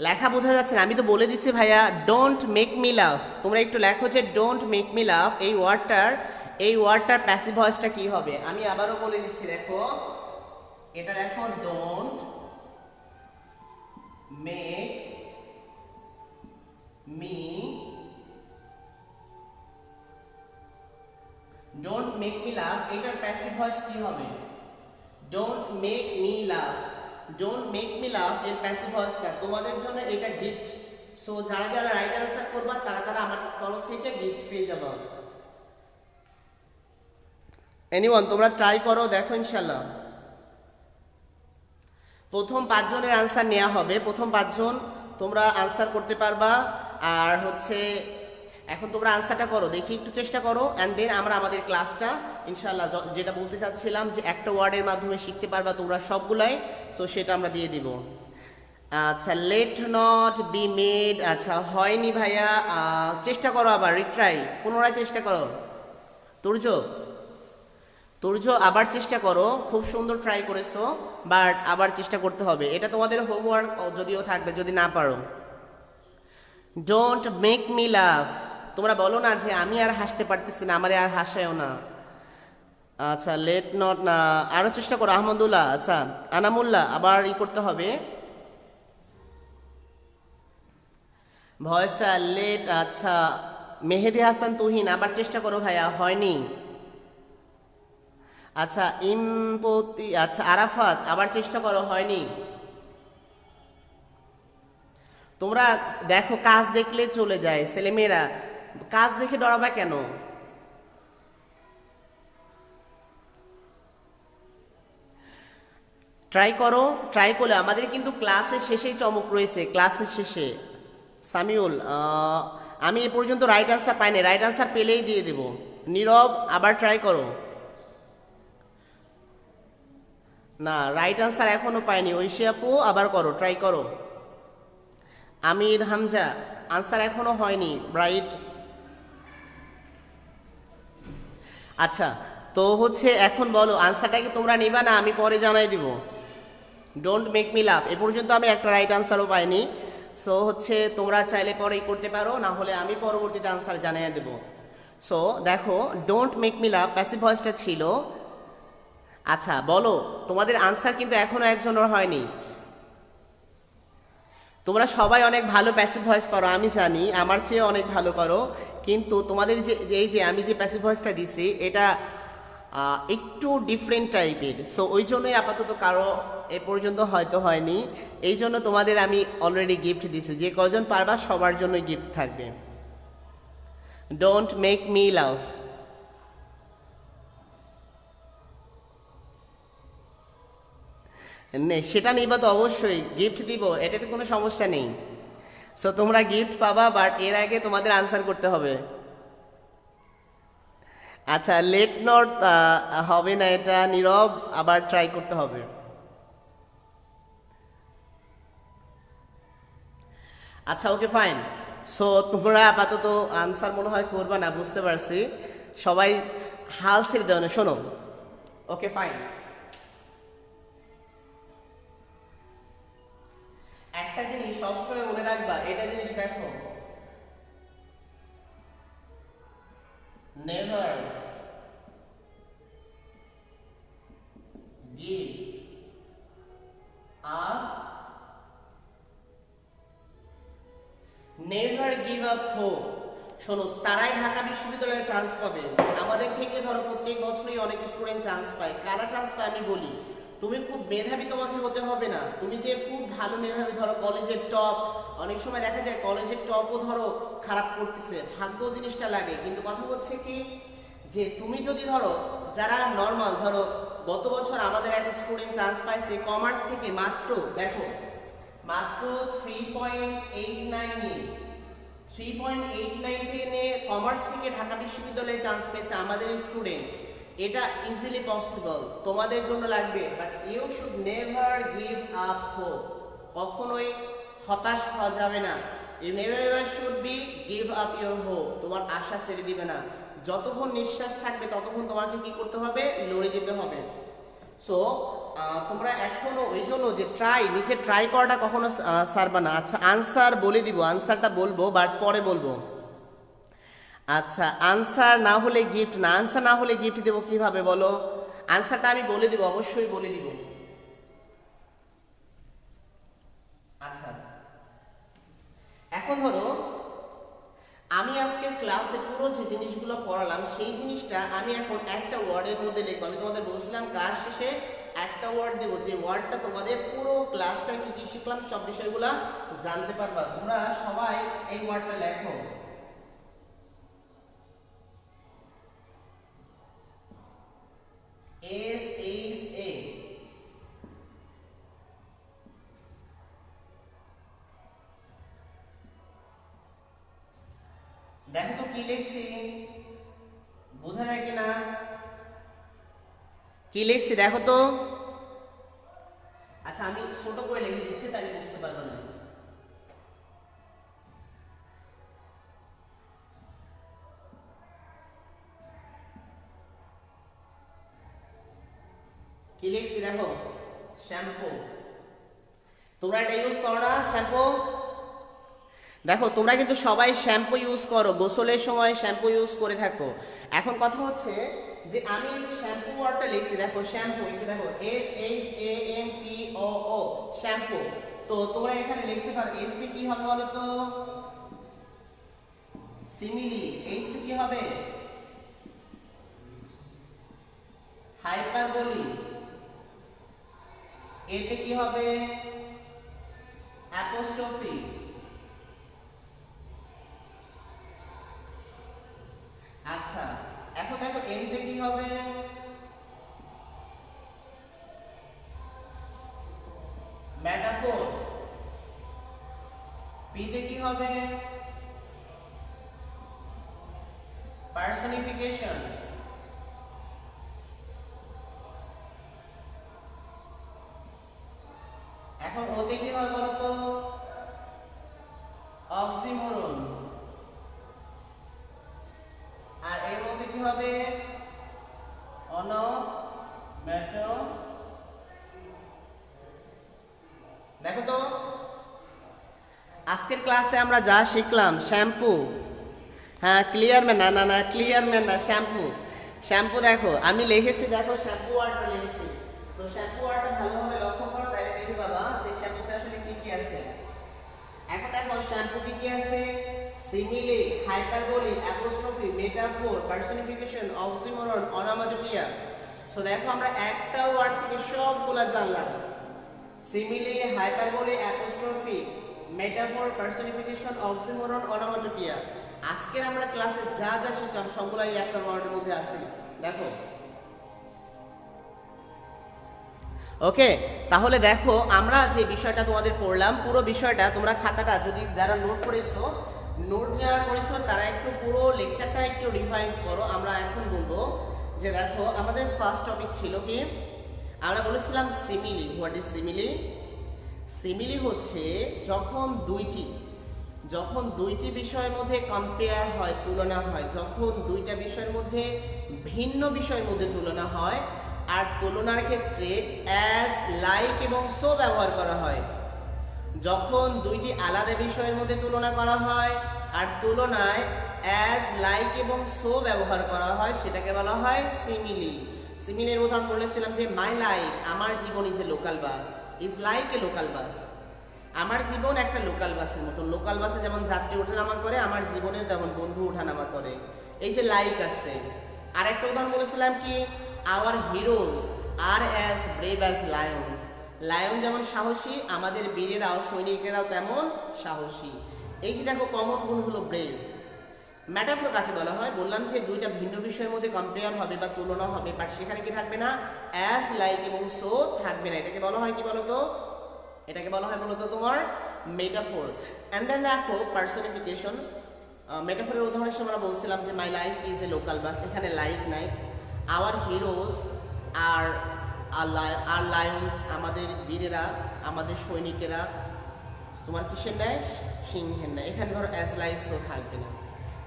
লেখা বোঝা যাচ্ছে না, আমি তো বলে দিচ্ছি ভাইয়া, ডোন্ট মেক মি লাভ, তোমরা একটু লেখো যে ডোন্ট মেক মি লাভ, এই ওয়ার্ডটার প্যাসিভ ভয়েসটা কি হবে। আমি আবারও বলে দিচ্ছি, দেখো এটা দেখো, don't make me, don't make me লাভ, এটার প্যাসিভ ভয়েস কি হবে? Don't make me love, don't make me লাভ এর প্যাসিভ ভয়েসটা তোমাদের জন্য এটা গিফট। সো যারা যারা রাইট অ্যান্সার করবা তারা তারা আমার তরফ থেকে গিফট পেয়ে যাবে। এনিওয়ান, তোমরা ট্রাই করো, দেখো ইনশাল্লাহ। প্রথম 5 জনের আনসার নেওয়া হবে, প্রথম 5 জন তোমরা আনসার করতে পারবা। আর হচ্ছে এখন তোমরা আনসারটা করো, দেখি একটু চেষ্টা করো, অ্যান্ড দেন আমরা আমাদের ক্লাসটা ইনশাল্লাহ, যেটা বলতে চাচ্ছিলাম যে একটা ওয়ার্ডের মাধ্যমে শিখতে পারবা তোমরা সবগুলাই, সো সেটা আমরা দিয়ে দিব। আচ্ছা, লেট নট বি মেড, আচ্ছা হয়নি ভাইয়া, চেষ্টা করো আবার, রিট্রাই, পুনরায় চেষ্টা করো। তুর্য আবার চেষ্টা করো, খুব সুন্দর ট্রাই করেছো, বাট আবার চেষ্টা করতে হবে, এটা তোমাদের হোমওয়ার্ক যদিও থাকবে যদি না পারো। ডোন্ট মেক মি লাভ, তোমরা বলো না যে আমি আর হাসতে পারতেছি না, আমারে আর হাসায়ও না। আচ্ছা, লেট নট না, আরো চেষ্টা করো আহমদুল্লাহ। আচ্ছা, আনামুল্লাহ আবার করতে হবে ভয়েসটা, লেট। আচ্ছা, মেহেদি হাসান তুহিন আবার চেষ্টা করো ভাইয়া, হয়নি। আচ্ছা, ইমপতি, আচ্ছা আরাফাত আবার চেষ্টা করো, হয়নি। তোমরা দেখো কাজ দেখলে চলে যায় ছেলেমেয়েরা, কাজ দেখে ডরাবা কেন? ট্রাই করো, ট্রাই করলে আমাদের কিন্তু ক্লাসের শেষেই চমক রয়েছে, ক্লাসের শেষে। সামিউল, আমি এ পর্যন্ত রাইট আনসার পাইনি, রাইট আনসার পেলেই দিয়ে দেব। নীরব, আবার ট্রাই করো। না, রাইট আনসার এখনো পাইনি। ঐশী আপু, আবার করো, ট্রাই করো। আমির হামজা, আনসার এখনো হয়নি, রাইট। আচ্ছা, তো হচ্ছে এখন বলো আনসারটা কি তোমরা নিবা না আমি পরে জানাই দিব? ডোন্ট মেক মি লাভ, এ পর্যন্ত আমি একটা রাইট আনসারও পাইনি। সো হচ্ছে তোমরা চাইলে পরেই করতে পারো, না হলে আমি পরবর্তীতে আনসার জানিয়ে দেব। সো দেখো, don't make me love passive ভয়েসটা ছিল। আচ্ছা বলো, তোমাদের আনসার কিন্তু এখনো একজনের হয়নি। তোমরা সবাই অনেক ভালো প্যাসিভ ভয়েস পারো, আমি জানি, আমার চেয়ে অনেক ভালো পারো, কিন্তু তোমাদের এই যে আমি যে প্যাসিভ ভয়েসটা দিছি এটা একটু ডিফারেন্ট টাইপের। সো ওই জন্যই আপাতত কারো এ পর্যন্ত হয়তো হয়নি। এই জন্য তোমাদের আমি অলরেডি গিফট দিছি, যে কজন পারবা সবার জন্য গিফট থাকবে। ডোন্ট মেক মি লাভ। সেটা নিবা তো অবশ্যই, গিফট দিব, এটাতে কোনো সমস্যা নেই। সো তোমরা গিফট পাবা, বাট এর আগে তোমাদের আনসার করতে হবে। আচ্ছা, লেট নট হবে না এটা, নীরব, আবার ট্রাই করতে হবে। আচ্ছা ওকে ফাইন। সো তোমরা আপাতত আনসার মনে হয় করবা না, বুঝতে পারছি। সবাই হাল ছেড়ে দেও না, শোনো। Okay fine. একটা জিনিস সবসময় মনে রাখবা, এটা জিনিস দেখো, never give up, never give up hope. শোনো, তারাই ঢাকা বিশ্ববিদ্যালয়ে চান্স পাবে। আমাদের থেকে ধরো প্রত্যেক বছরই অনেক স্টুডেন্ট চান্স পায়। কারা চান্স পায় আমি বলি, তুমি খুব মেধাবী তোমাকে হতে হবে না, তুমি যে খুব ভালো মেধাবী, ধরো কলেজের টপ, অনেক সময় দেখা যায় কলেজের টপও ধরো খারাপ করতেছে, ভাগ্য জিনিসটা লাগে। কিন্তু কথা হচ্ছে কি, যে তুমি যদি ধরো যারা নর্মাল, ধরো গত বছর আমাদের একটা স্টুডেন্ট চান্স পাইছে কমার্স থেকে, মাত্র দেখো মাত্র 3.89 নিয়ে, 3.89 থেকে নিয়ে কমার্স থেকে ঢাকা বিশ্ববিদ্যালয়ে চান্স পেয়েছে আমাদের স্টুডেন্ট। এটা ইজিলি পসিবল, তোমাদের জন্য লাগবে, but you should never give up hope. কখনোই হতাশ হওয়া যাবে না। You never ever should be give up your hope, তোমার আশা ছেড়ে দিবে না। যতক্ষণ নিঃশ্বাস থাকবে ততক্ষণ তোমাকে কি করতে হবে, লড়ে যেতে হবে। সো তোমরা এখনো ওই জন্য যে নিজে ট্রাই করাটা কখনো সারবা না। আচ্ছা আনসার বলে দিব, আনসারটা বলবো বাট পরে বলবো। আচ্ছা, আনসার না হলে গিফট না, আনসার না হলে গিফট দেবো কিভাবে বলো? আনসারটা আমি বলে দিব, অবশ্যই বলে দিব। আচ্ছা, এখন ধরো আমি আজকে ক্লাসে পুরো যে জিনিসগুলো পড়ালাম সেই জিনিসটা আমি এখন একটা ওয়ার্ডের মধ্যে লিখবো। আমি তোমাদের বলছিলাম ক্লাস শেষে একটা ওয়ার্ড দেবো, যে ওয়ার্ডটা তোমাদের পুরো ক্লাসটা কি কি শিখলাম সব বিষয়গুলো জানতে পারবা। তোমরা সবাই এই ওয়ার্ডটা লেখো। SHA, দেখো তো কি লিখছি, বোঝা যায় কিনা? কি লিখছি দেখো তো। আচ্ছা আমি ছোট করে লিখে দিচ্ছি, তাহলে বুঝতে পারবে না। কি লিখছি দেখো, শ্যাম্পু। তোমরা এটা ইউজ করো না শ্যাম্পু? দেখো তোমরা কিন্তু সবাই শ্যাম্পু ইউজ করো, গোসলের সময় শ্যাম্পু ইউজ করে থাকো। এখন কথা হচ্ছে যে আমি এই যে শ্যাম্পু ওয়ার্ডটা লিখছি, দেখো শ্যাম্পু, একটু দেখো SHAMPOO, শ্যাম্পু। তো তোমরা এখানে লিখতে পারো এস তে কি হবে বলো তো, সিমিলি। এইচ তে কি হবে, হাইপারবোলি। এতে কি হবে, অ্যাপোস্ট্রফি। আচ্ছা, এখন দেখো এম তে কি হবে? মেটাফোর। পি তে কি হবে? পার্সনিফিকেশন। এখন ওতে কি হয় বলতো? অক্সিমোরন। আর এর মধ্যে কি হবে? অনোমেটো। দেখো তো আজকের ক্লাসে আমরা যা শিখলাম, শ্যাম্পু, হ্যাঁ ক্লিয়ার ম্যান, না না না ক্লিয়ার ম্যান না, শ্যাম্পু। শ্যাম্পু দেখো আমি লিখেছি, দেখো শ্যাম্পু ওয়ার্ডটা লিখেছি। তো শ্যাম্পু ওয়ার্ডটা ভালোভাবে লক্ষ্য করো, তাই দেখি বাবা যে শ্যাম্পুতে আসলে কি কি আছে। এখন দেখো শ্যাম্পু কি কি আছে? Simile, hyperbole, apostrophe, metaphor, personification, oxymoron, onomatopoeia. So দেখো আমরা একটা ওয়ার্ড থেকে সবগুলা জানলাম। Simile, hyperbole, apostrophe, metaphor, personification, oxymoron, onomatopoeia. আজকের আমরা ক্লাসে যা যা শিখলাম সবগুলাই একটা ওয়ার্ডের মধ্যে আছে। দেখো ওকে, তাহলে দেখো আমরা যে বিষয়টা তোমাদের পড়লাম, পুরো বিষয়টা তোমরা খাতাটা যদি যারা নোট করেছো, নোট যারা করেছো তারা একটু পুরো লেকচারটা একটু রিভাইজ করো। আমরা এখন বলবো যে দেখো আমাদের ফার্স্ট টপিক ছিল কি? আমরা বলেছিলাম simile. What is simile? Simile হচ্ছে যখন দুইটি বিষয়ের মধ্যে কম্পেয়ার হয়, তুলনা হয়, যখন দুইটা বিষয়ের মধ্যে ভিন্ন বিষয়ের মধ্যে তুলনা হয়, আর তুলনার ক্ষেত্রে অ্যাজ, লাইক এবং সো ব্যবহার করা হয়। যখন দুইটি আলাদা বিষয়ের মধ্যে তুলনা করা হয় আর তুলনায় অ্যাজ, লাইক এবং সো ব্যবহার করা হয়, সেটাকে বলা হয় সিমিলি। সিমিলির উদাহরণ বলেছিলাম যে মাই লাইফ, আমার জীবন is a local bus, is like a local bus. আমার জীবন একটা লোকাল বাসের মতো। লোকাল বাসে যেমন যাত্রী ওঠানামা করে, আমার জীবনে তেমন বন্ধু ওঠানামা করে। এই যে লাইক আসছে। আরেকটা উদাহরণ বলেছিলাম কি? আওয়ার হিরোজ আর as brave as Lions. Lion যেমন সাহসী, আমাদের বীরেরাও, সৈনিকেরাও তেমন সাহসী। এই যে দেখো কমন গুণ হলো ব্রেভ। মেটাফোর কাকে বলা হয়? বললাম যে দুইটা ভিন্ন বিষয়ের মধ্যে কম্পেয়ার হবে বা তুলনা হবে, বাট সেখানে কি থাকবে না? অ্যাজ, লাইক এবং সো থাকবে না। এটাকে বলা হয় কি বলতো? এটাকে বলা হয় মূলত তোমার মেটাফোর। অ্যান্ড দেন দেখো পার্সনিফিকেশন। মেটাফোরের উদাহরণ হিসেবে আমরা বলছিলাম যে my life is a local bus, এখানে লাইক নাই। Our heroes are are lions, আমাদের বীরেরা, আমাদের সৈনিকেরা তোমার কিসের ন্যায়? সিংহের ন্যায়। এখানে ধরো অ্যাজ, লাইক, সো থাকবে না।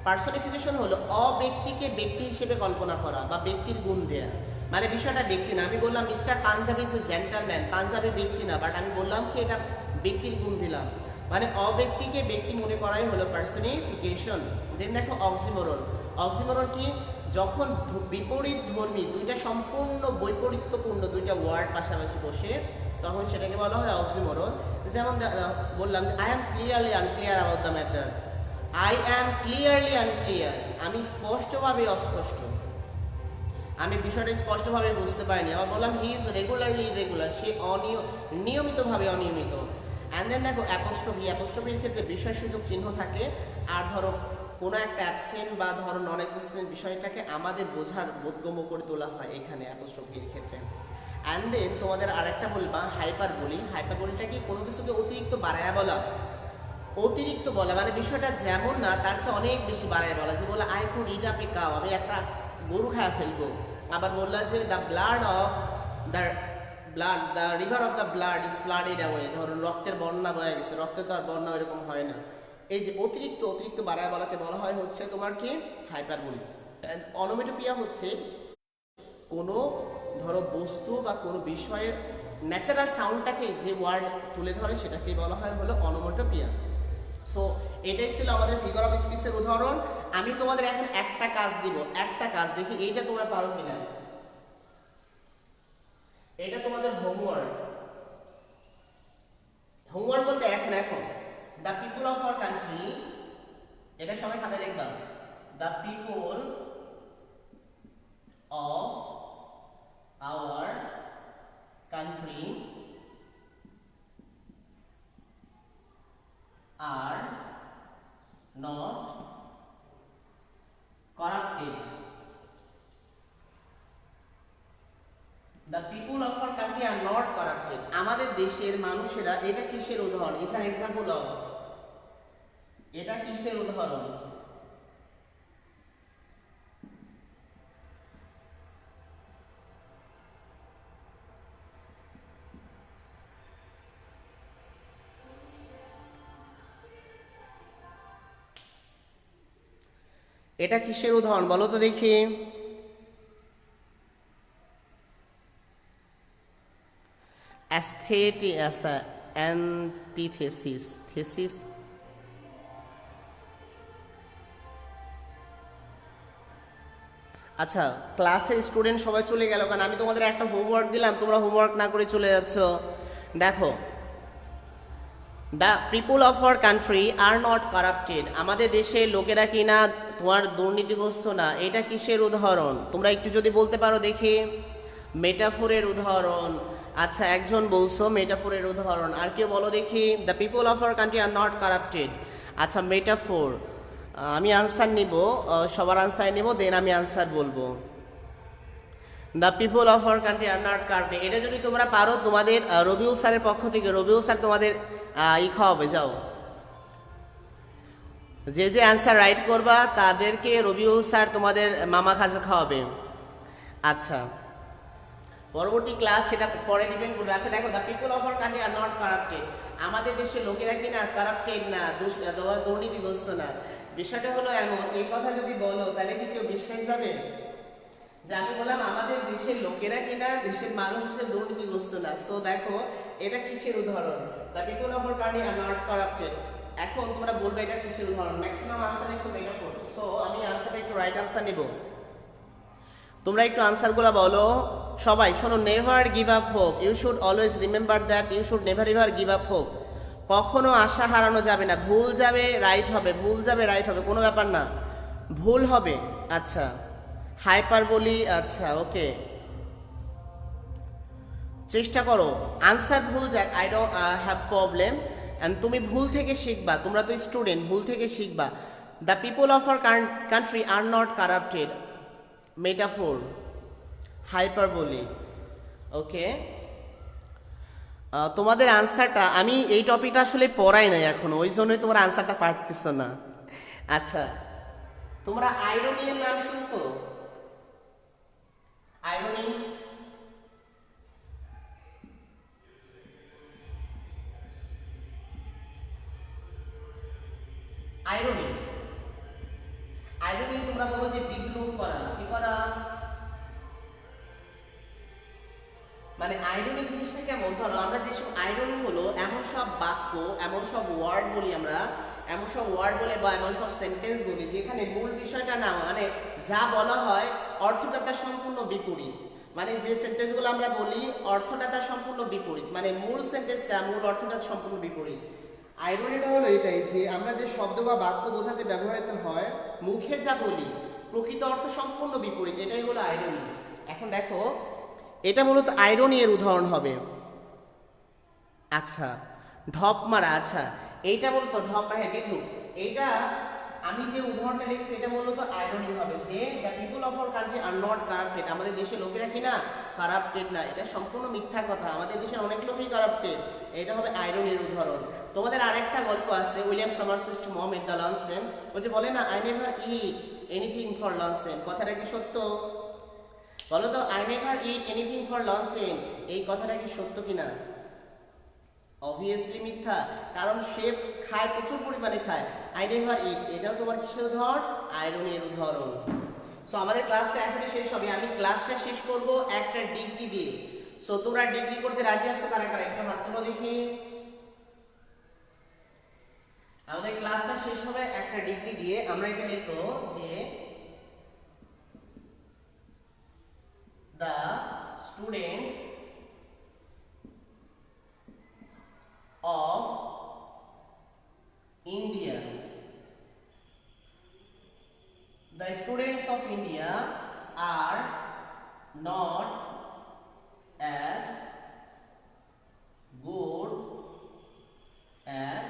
পার্সনিফিকেশন হলো অব্যক্তিকে ব্যক্তি হিসেবে কল্পনা করা বা ব্যক্তির গুণ দেয়া। মানে বিষয়টা ব্যক্তি না। আমি বললাম Mr Punjabi is a gentleman, Punjabi ব্যক্তি না, বাট আমি বললাম কি এটা ব্যক্তির গুণ দিলাম। মানে অব্যক্তিকে ব্যক্তি মনে করাই হলো পার্সনিফিকেশন। দেন দেখো অক্সিমোরন। অক্সিমোরন কি? যখন বিপরীত ধর্মী দুইটা সম্পূর্ণ বৈপরীত্যপূর্ণ দুইটা ওয়ার্ড পাশাপাশি বসে, তখন সেটাকে বলা হয় অক্সিমোরন। যেমন বললাম যে I am clearly unclear about the matter. I am clearly unclear, আমি স্পষ্টভাবে অস্পষ্ট, আমি বিষয়টা স্পষ্টভাবে বুঝতে পারিনি। আবার বললাম হি ইজ রেগুলারলি ইরেগুলার, সে নিয়মিতভাবে অনিয়মিত। অ্যান্ড দেন দেখো অ্যাপোস্ট্রফি। অ্যাপোস্ট্রফির ক্ষেত্রে বিষয়সূচক চিহ্ন থাকে, আর ধরো কোনো একটা অ্যাবসেন্ট বা ধরো নন এক্সিস্টেন্ট বিষয়টাকে আমাদের বোঝার বোধগম্য করে তোলা হয় এখানে অ্যাপোস্ট্রফির ক্ষেত্রে। অ্যান্ড দেন তোমাদের আরেকটা বলবা হাইপারবোলি। হাইপারবোলিটা কি? কোনো কিছুকে অতিরিক্ত বাড়ায়া বলা। অতিরিক্ত বলা মানে বিষয়টা যেমন না তার চেয়ে অনেক বেশি বাড়ায় বলা। যে বলে I could it up a cow, আমি একটা গরু খাওয়া ফেলবো। আবার বললাম যে the river of the blood is flooded away, ধরুন রক্তের বন্যা বয়ে গেছে। রক্তের তো আর বন্যা এরকম হয় না। এই যে অতিরিক্ত বাড়ায় বলাকে বলা হয় হচ্ছে তোমার কি? হাইপারবোলি। অনোমেটোপিয়া হচ্ছে কোনো ধরো বস্তু বা কোনো বিষয়ের ন্যাচারাল সাউন্ডটাকে যে ওয়ার্ড তুলে ধরে সেটাকে বলা হয় হলো অনোমেটোপিয়া। সো এটাই ছিল আমাদের ফিগার অফ স্পিচের উদাহরণ। আমি তোমাদের এখন একটা কাজ দিব, একটা কাজ দেখি এইটা তোমরা পারো কিনা। এটা তোমাদের হোমওয়ার্ক। হোমওয়ার্ক বলতে এখন the people of our country, এটা সবাই খাতায় লিখবা। The people of our country are not corrupted. The people of our country are not corrupted, আমাদের দেশের মানুষেরা, এটা কিসের উদাহরণ? ইটস অ্যান এক্সাম্পল অফ, এটা কিসের উদাহরণ? এটা কিসের উদাহরণ বলো তো দেখি? Antithesis, thesis. আচ্ছা, ক্লাসে স্টুডেন্ট সবাই চলে গেল, কারণ আমি তোমাদের একটা হোমওয়ার্ক দিলাম, তোমরা হোমওয়ার্ক না করে চলে যাচ্ছ। দেখো, the people of our country are not corrupted, আমাদের দেশের লোকেরা কিনা তোমার দুর্নীতিগ্রস্ত না, এটা কিসের উদাহরণ? তোমরা একটু যদি বলতে পারো দেখি। মেটাফোরের উদাহরণ। আচ্ছা, একজন বলছো মেটাফোরের উদাহরণ, আর কেউ বলো দেখি। The people of our country are not corrupted, আচ্ছা মেটাফোর। আমি আনসার নিব, সবার আনসার নিব, দেন আমি আনসার বলবো। The people of our country are not corrupted, এটা যদি তোমরা পারো, তোমাদের রবিউল স্যারের পক্ষ থেকে, রবিউল স্যার তোমাদের খাওয়াবে, যাও। যে যে অ্যান্সার রাইট করবা তাদেরকে রবিউল স্যার তোমাদের মামা খাজা খাওয়াবে। আচ্ছা, পরবর্তী ক্লাস সেটা পরে ডিপেন্ড করবে। আচ্ছা দেখো, the people of our country are not corrupted, আমাদের দেশের লোকেরা কিনা কারাপ্টেড না, দুর্নীতিগ্রস্ত না। বিষয়টা হলো এমন, এই কথা যদি বলো তাহলে কি কেউ বিশ্বাস যাবে? যে আমি বললাম আমাদের দেশের লোকেরা কিনা দেশের মানুষ হচ্ছে দুর্নীতিগ্রস্ত না। সো দেখো, এটা কিসের উদাহরণ? The people of our country are not corrupted. এখন তোমরা বলবে এটা কিসের উদাহরণ? ম্যাক্সিমাম আনসার হচ্ছে মেটাফোর। সো আমি আনসারটা একটু রাইট আনসার নিব, তোমরা একটু আনসারগুলো বলো। সবাই শোনো, never give up hope, you should always remember that, you should never ever give up hope, কখনো আশা হারানো যাবে না। ভুল যাবে রাইট হবে, ভুল যাবে রাইট হবে, কোনো ব্যাপার না, ভুল হবে। আচ্ছা, হাইপার বলি, আচ্ছা ওকে, চেষ্টা করো আনসার ভুল যাক, I don't have problem. And তুমি ভুল থেকে শিখবা, তোমরা তো স্টুডেন্ট, ভুল থেকে শিখবা। The people of our country are not corrupted, metaphor, hyperbole. Okay, তোমাদের আনসারটা, আমি এই টপিকটা আসলে পড়াই নাই এখনো, ওই জন্যই তোমার আনসারটা পারতেছ না। আচ্ছা, তোমরা আইরনি এর নাম শুনছো? আইরনি, আইরনি, আইরনি তোমরা বলো যে বিদ্রুপ করা, কি করা? মানে আইরনি জিনিসটা কেমন? ধরো আমরা যেসব আইরনি হলো এমন সব বাক্য, এমন সব ওয়ার্ড বলি আমরা, এমন সব ওয়ার্ড বলে বা এমন সব সেন্টেন্স বলি যেখানে মূল বিষয়টা না, মানে যা বলা হয় অর্থটা তার সম্পূর্ণ বিপরীত। মানে যে সেন্টেন্সগুলো আমরা বলি অর্থটা তার সম্পূর্ণ বিপরীত, মানে মূল সেন্টেন্সটা, মূল অর্থটা সম্পূর্ণ বিপরীত। আইরনিটা হলো এটাই যে আমরা যে শব্দ বা বাক্য বোঝাতে ব্যবহৃত হয়, মুখে যা বলি প্রকৃত অর্থ সম্পূর্ণ বিপরীত, এটাই হলো আইরনি। এখন দেখো, এটা মূলত আইরনি এর উদাহরণ হবে। আচ্ছা, ঢপ মারা, আচ্ছা এইটা মূলত ঢপ মারা, হ্যাঁ বিদ্যুৎ, এইটা আমি যে উদাহরণটা লিখছি এটা মূলত আইরনি হবে, যে the people of our country are not corrupted, আমাদের দেশের লোকেরা কিনা কারাপ্টেড না, এটা সম্পূর্ণ মিথ্যা কথা, আমাদের দেশের অনেক লোকই কারাপ্টেড, এটা হবে আইরনির উদাহরণ। তোমাদের আরেকটা গল্প আছে, William Somerset Maugham at the luncheon, ও যে বলে না, I never eat anything for luncheon, কথাটা কি সত্য? বলো তো, I never eat anything for luncheon, এই কথাটা কি সত্য কিনা? অবভিয়াসলি মিথ্যা, কারণ সে খায়, প্রচুর পরিমাণে খায়। আই নেভার ইট, এটাও তোমার কিসের উদাহরণ? আইরনি এর উদাহরণ। সো আমাদের ক্লাসটা এখনই শেষ হবে, আমি ক্লাসটা শেষ করব একটা ডিগ্রি দিয়ে। সো তোমরা ডিগ্রি করতে রাজি আছো কারা কারা? একটু হাত তুলো দেখি। আমাদের ক্লাসটা শেষ হবে একটা ডিগ্রি দিয়ে, আমরা এটা লিখবো যে the students of India, the students of India are not as good as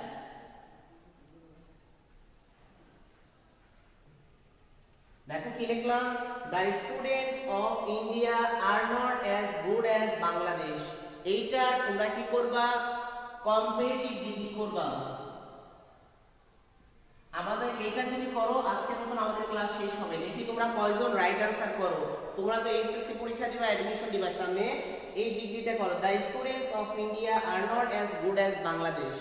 দেখো কি লিখলাম, the students of India are not as good as Bangladesh. এইটা তোমরা কি করবা, কম্পারেটিভ ডিগ্রি করবা। আমাদের এটা যদি করো আজকের মতন আমাদের ক্লাস শেষ হবে। দেখি তোমরা কয়জন রাইট অ্যানসার করো। তোমরা তো এসএসসি পরীক্ষা দিবা, অ্যাডমিশন দিবা সামনে, এই ডিগ্রিটা করো, the students of India are not as good as Bangladesh.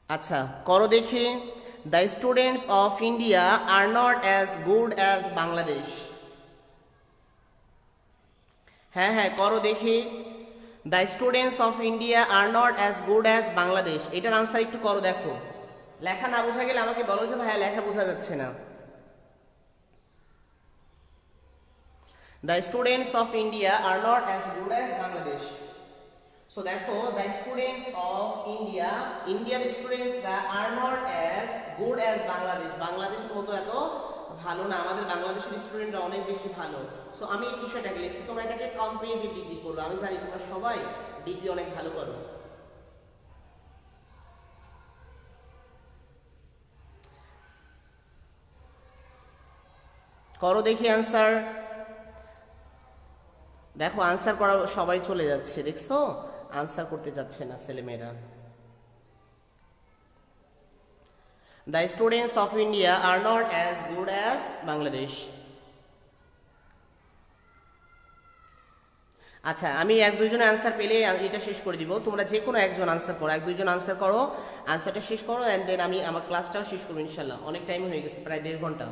আচ্ছা করো দেখি, the students of India are not as good as Bangladesh. হ্যাঁ হ্যাঁ করো দেখি, the students of India are not as good as Bangladesh. এটার আনসার একটু করো দেখো। লেখা না বোঝা গেলে আমাকে বলো যে ভাইয়া লেখা বোঝা যাচ্ছে না। The students of India are not as good as Bangladesh. সো দেখো, the students of India, Indian স্টুডেন্টসরা are not as good as Bangladesh, বাংলাদেশের মতো এত ভালো না, আমাদের বাংলাদেশের স্টুডেন্টরা অনেক বেশি ভালো। সো আমি এই বিষয়টাকে লিখছি, তোমরা এটাকে কম্পারেটিভ ডিগ্রি করবে। আমি জানি তোমরা সবাই ডিগ্রি অনেক ভালো করো। করো দেখি আনসার। দেখো আনসার করা সবাই চলে যাচ্ছে, দেখছো আনসার করতে যাচ্ছে না ছেলেমেয়েরা। The students of India are not as good as Bangladesh. আচ্ছা আমি এক দুইজনের আনসার পেলে এটা শেষ করে দিব। তোমরা যে কোনো একজন আনসার করো, এক দুইজন আনসার করো, আনসারটা শেষ করো, অ্যান্ড দেন আমি আমার ক্লাসটাও শেষ করবো ইনশাল্লাহ। অনেক টাইম হয়ে গেছে, প্রায় 1.5 ঘন্টা।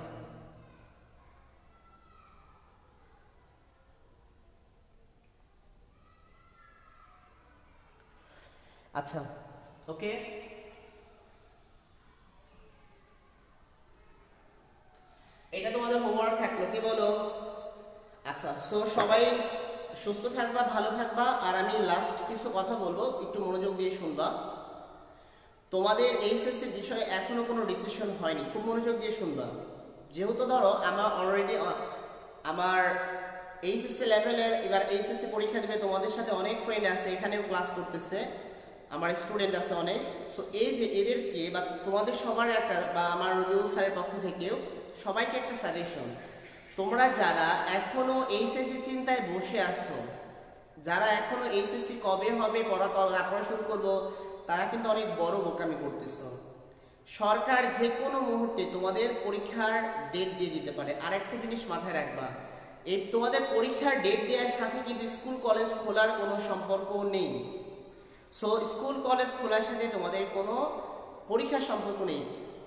আচ্ছা ওকে, এটা তোমাদের হোমওয়ার্ক থাকলো, কি বলো? আচ্ছা সো সবাই সুস্থ থাকবা, ভালো থাকবা। আর আমি লাস্ট কিছু কথা বলবো, একটু মনোযোগ দিয়ে শুনবা। তোমাদের এইচএসসি বিষয়ে এখনো কোনো ডিসিশন হয়নি, খুব মনোযোগ দিয়ে শুনবা। যেহেতু ধরো আমার অলরেডি আমার এইচএসসি লেভেলের এবার এইচএসসি পরীক্ষা দেবে, তোমাদের সাথে অনেক ফ্রেন্ড আছে, এখানেও ক্লাস করতেছে, আমার স্টুডেন্ট আছে অনেক। সো এই যে এদেরকে বা তোমাদের সবার একটা, বা আমার রবিউল স্যারের পক্ষ থেকেও সবাইকে একটা সাজেশন, তোমরা যারা এখনো এইচএসসি চিন্তায় বসে আসছো, যারা এখনো এইচএসসি কবে হবে পড়া তারপরে শুরু করবো, তারা কিন্তু অনেক বড় বোকামি করতেছো। সরকার যে কোনো মুহূর্তে তোমাদের পরীক্ষার ডেট দিয়ে দিতে পারে। আর একটা জিনিস মাথায় রাখবা, এই তোমাদের পরীক্ষার ডেট দেওয়ার সাথে কিন্তু স্কুল কলেজ খোলার কোনো সম্পর্ক নেই। সো স্কুল কলেজ খোলার সাথে তোমাদের কোনো পরীক্ষার সম্পর্ক নেই।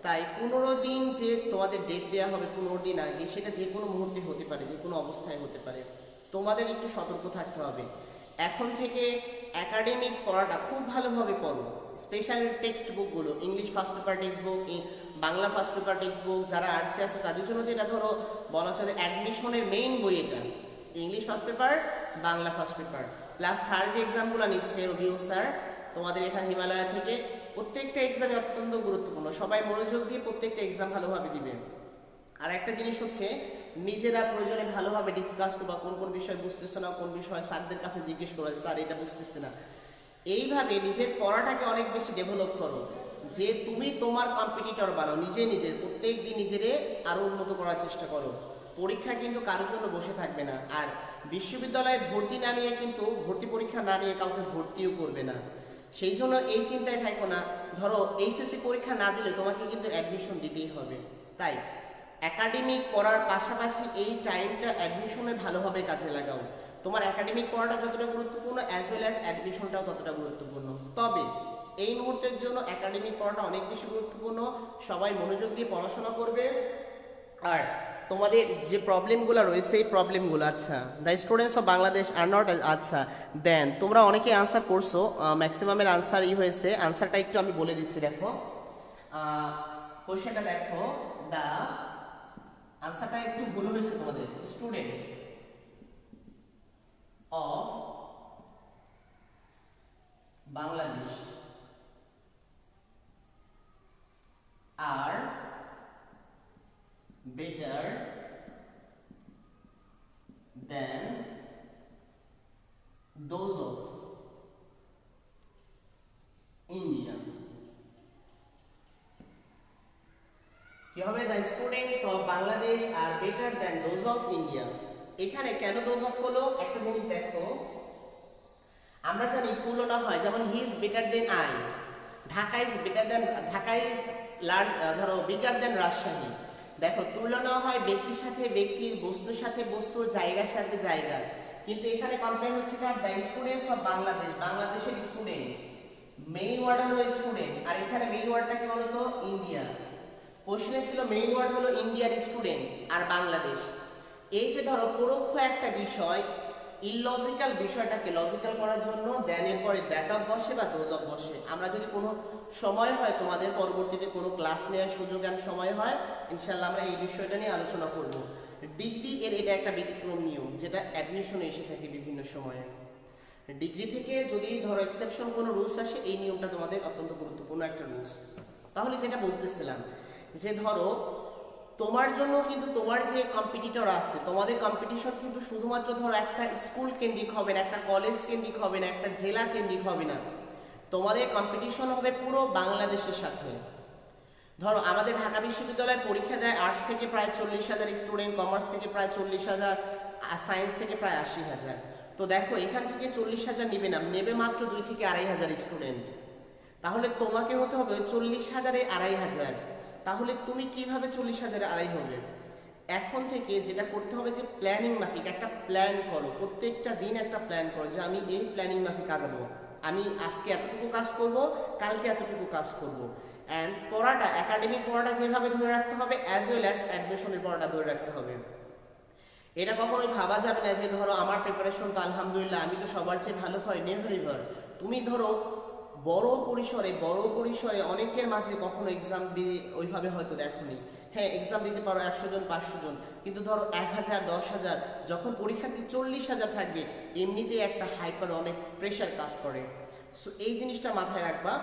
তাই 15 দিন যে তোমাদের ডেট দেওয়া হবে 15 দিন আগে, সেটা যে কোনো মুহূর্তে হতে পারে, যে কোনো অবস্থায় হতে পারে। তোমাদের একটু সতর্ক থাকতে হবে। এখন থেকে একাডেমিক পড়াটা খুব ভালোভাবে পড়ো, স্পেশালি টেক্সট বুকগুলো, English first paper textbook, Bangla first paper textbook, যারা আর্টসে আছে তাদের জন্য তো এটা ধরো বলা চলে অ্যাডমিশনের মেইন বই। এটা English first paper, Bangla first paper, plus sir যে এক্সামগুলো নিচ্ছে রবিউল স্যার তোমাদের এখানে হিমালয় থেকে, প্রত্যেকটা এক্সামে অত্যন্ত গুরুত্বপূর্ণ। সবাই মনোযোগ দিয়ে প্রত্যেকটা এক্সাম ভালোভাবে দিবেন। আর একটা জিনিস হচ্ছে, নিজেরা প্রয়োজনে ভালোভাবে ডিসকাস করবা, কোন কোন বিষয় বুঝতেছো না, কোন বিষয় স্যারদের কাছে জিজ্ঞেস করবা, স্যার এটা বুঝতেছে না। এইভাবে নিজের পড়াটাকে অনেক বেশি ডেভেলপ করো, যে তুমি তোমার কম্পিটিটর বানাও, নিজের প্রত্যেক দিন নিজেরে আরো উন্নত করার চেষ্টা করো। পরীক্ষা কিন্তু কারোর জন্য বসে থাকবে না। আর বিশ্ববিদ্যালয়ে ভর্তি না নিয়ে কিন্তু, ভর্তি পরীক্ষা না নিয়ে কাউকে ভর্তিও করবে না। সেই জন্য এই চিন্তায় থাকো না, ধরো এইচএসসি পরীক্ষা না দিলে তোমাকে কিন্তু অ্যাডমিশন দিতেই হবে। তাই একাডেমিক পড়ার পাশাপাশি এই টাইমটা অ্যাডমিশনে ভালোভাবে কাজে লাগাও। তোমার একাডেমিক পড়াটা যতটা গুরুত্বপূর্ণ, অ্যাজ ওয়েল অ্যাজ অ্যাডমিশনটাও ততটা গুরুত্বপূর্ণ। তবে এই মুহূর্তের জন্য একাডেমিক পড়াটা অনেক বেশি গুরুত্বপূর্ণ। সবাই মনোযোগ দিয়ে পড়াশোনা করবে। আর তোমাদের যে প্রবলেমগুলো রয়েছে এই প্রবলেমগুলো, আচ্ছা the students of Bangladesh are not, আচ্ছা দেন তোমরা অনেকে আনসার করছো, ম্যাক্সিমামের আনসার হয়েছে। আনসারটা একটু আমি বলে দিচ্ছি, দেখো কোশ্চেনটা দেখো, দা আনসারটা একটু ভুল হয়েছে তোমাদের। Students of Bangladesh are better than those of India. কি হবে? The students of Bangladesh are better than those of India. এখানে কেন দোজ অফ হলো, একটা জিনিস দেখো, আমরা জানি তুলনা হয়, যেমন he is better than I, Dhaka is better than, Dhaka is large, ধরো বিগার দেন রাজশাহী। দেখো তুলনা হয় ব্যক্তির সাথে ব্যক্তির, বস্তুর সাথে বস্তুর, জায়গার সাথে জায়গার, কিন্তু এখানে কম্পেয়ার হচ্ছে কার, দ্য স্টুডেন্টস অফ বাংলাদেশ, বাংলাদেশের স্টুডেন্ট, মেইন ওয়ার্ড হলো স্টুডেন্ট, আর এখানে মেইন ওয়ার্ডটা কি বলতো, ইন্ডিয়া। কোশ্চেনে ছিল মেইন ওয়ার্ড হলো ইন্ডিয়ার স্টুডেন্ট আর বাংলাদেশ। এই যে ধরো পরোক্ষ একটা বিষয়, ইললজিক্যাল বিষয়টাকে লজিক্যাল করার জন্য দেন এর পরে দ্যাট অফ বসে বা দোজ অফ বসে। আমরা যদি কোনো সময় হয়, তোমাদের পরবর্তীতে কোনো ক্লাস নেওয়ার সুযোগ আর সময় হয়, ইনশাল্লাহ আমরা এই বিষয়টা নিয়ে আলোচনা করব। ডিগ্রি এর এটা একটা ব্যতিক্রম নিয়ম, যেটা অ্যাডমিশনে এসে থাকে বিভিন্ন সময়ে। ডিগ্রি থেকে যদি ধরো এক্সেপশন কোনো রুলস আসে, এই নিয়মটা তোমাদের অত্যন্ত গুরুত্বপূর্ণ একটা রুলস। তাহলে যেটা বলতেছিলাম, যে ধরো তোমার জন্য কিন্তু তোমার যে কম্পিটিটর আছে, তোমাদের কম্পিটিশন কিন্তু শুধুমাত্র ধরো একটা স্কুল কেন্দ্রিক হবে না, একটা কলেজ কেন্দ্রিক হবে না, একটা জেলা কেন্দ্রিক হবে না, তোমাদের কম্পিটিশন হবে পুরো বাংলাদেশের সাথে। ধরো আমাদের ঢাকা বিশ্ববিদ্যালয়ে পরীক্ষা দেয় আর্টস থেকে প্রায় 40,000 স্টুডেন্ট, কমার্স থেকে প্রায় 40,000, আর সায়েন্স থেকে প্রায় 80,000। তো দেখো এখান থেকে 40,000 নেবে না, নেবে মাত্র 2 থেকে 2,500 স্টুডেন্ট। তাহলে তোমাকে হতে হবে 40,000-এ 2,500। তাহলে তুমি কিভাবে 40,000-এ 2.5 হবে? এখন থেকে যেটা করতে হবে, যে প্ল্যানিং মাফিক একটা প্ল্যান করো, প্রত্যেকটা দিন একটা প্ল্যান করো, যে আমি এই প্ল্যানিং মাফিক আগাবো, আমি আজকে এতটুকু কাজ করব, কালকে এতটুকু কাজ করব। অ্যান্ড পড়াটা, একাডেমিক পড়াটা যেভাবে ধরে রাখতে হবে, অ্যাজ ওয়েল অ্যাজ অ্যাডমিশনের পড়াটা ধরে রাখতে হবে। এটা কখনোই ভাবা যাবে না যে ধরো আমার প্রিপারেশন তো আলহামদুলিল্লাহ, আমি তো সবার চেয়ে ভালো পারি, নেভার এভার। তুমি ধরো বড় পরিসরে অনেকের মাঝে কখনো এক্সাম দিয়ে ওইভাবে হয়তো দেখোনি। হ্যাঁ, এক্সাম দিতে পারো 100 জন 500 জন, কিন্তু ধরো 1000 10,000, যখন পরীক্ষার্থী 40,000 থাকবে, এমনিতেই একটা হাইপার অনেক প্রেশার কাজ করে। সো এই জিনিসটা মাথায় রাখবা।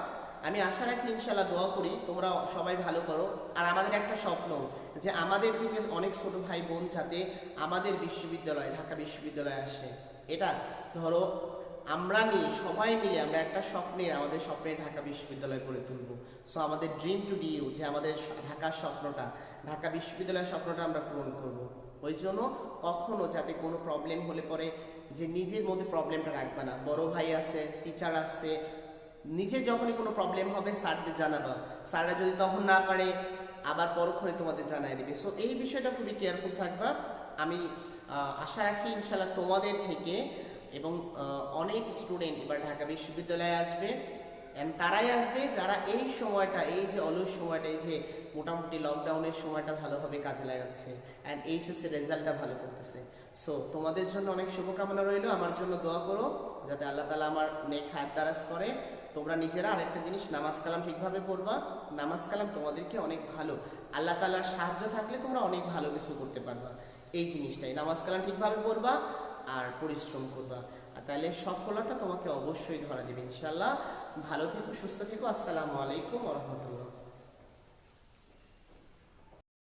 আমি আশা রাখি, ইনশাল্লাহ দোয়া করি তোমরা সবাই ভালো করো। আর আমাদের একটা স্বপ্ন, যে আমাদের থেকে অনেক ছোট ভাই বোন যাতে আমাদের বিশ্ববিদ্যালয়, ঢাকা বিশ্ববিদ্যালয়ে আসে। এটা ধরো আমরা নিয়ে সবাই মিলে আমরা একটা আমাদের স্বপ্নের ঢাকা বিশ্ববিদ্যালয় করে তুলব। সো আমাদের ড্রিম টু ডি ইউ, যে আমাদের ঢাকার স্বপ্নটা, ঢাকা বিশ্ববিদ্যালয়ের স্বপ্নটা আমরা পূরণ করব। ওই জন্য কখনো যাতে কোনো প্রবলেম হলে পরে যে নিজের মধ্যে প্রবলেমটা রাখবে না, বড় ভাই আছে, টিচার আছে, নিজের যখনই কোনো প্রবলেম হবে স্যারদের জানাবা, স্যাররা যদি তখন না পারে আবার পরক্ষণে তোমাদের জানাই দেবে। সো এই বিষয়টা খুবই কেয়ারফুল থাকবা। আমি আশা রাখি ইনশাল্লাহ তোমাদের থেকে, এবং অনেক স্টুডেন্ট এবার ঢাকা বিশ্ববিদ্যালয়ে আসবে, অ্যান্ড তারাই আসবে যারা এই সময়টা, এই যে অলস সময়টা, এই যে মোটামুটি লকডাউনের সময়টা ভালোভাবে কাজে লাগাচ্ছে, অ্যান্ড এইচএসসি রেজাল্টটা ভালো করতেছে। সো তোমাদের জন্য অনেক শুভকামনা রইল, আমার জন্য দোয়া করো যাতে আল্লাহ তাআলা আমার নেক হায়াত দারাজ করে। তোমরা নিজেরা আরেকটা জিনিস, নামাজ কালাম ঠিকভাবে পড়বা। নামাজ কালাম তোমাদেরকে অনেক ভালো, আল্লাহ তাআলার সাহায্য থাকলে তোমরা অনেক ভালো কিছু করতে পারবা। এই জিনিসটাই, নামাজ কালাম ঠিকভাবে পড়বা আর পরিশ্রম করবা, আর তাহলে সফলতা তোমাকে অবশ্যই ধরা দেবে ইনশাল্লাহ। ভালো থেকো, সুস্থ থেকো। আসসালামু আলাইকুম ওয়া রাহমাতুল্লাহ।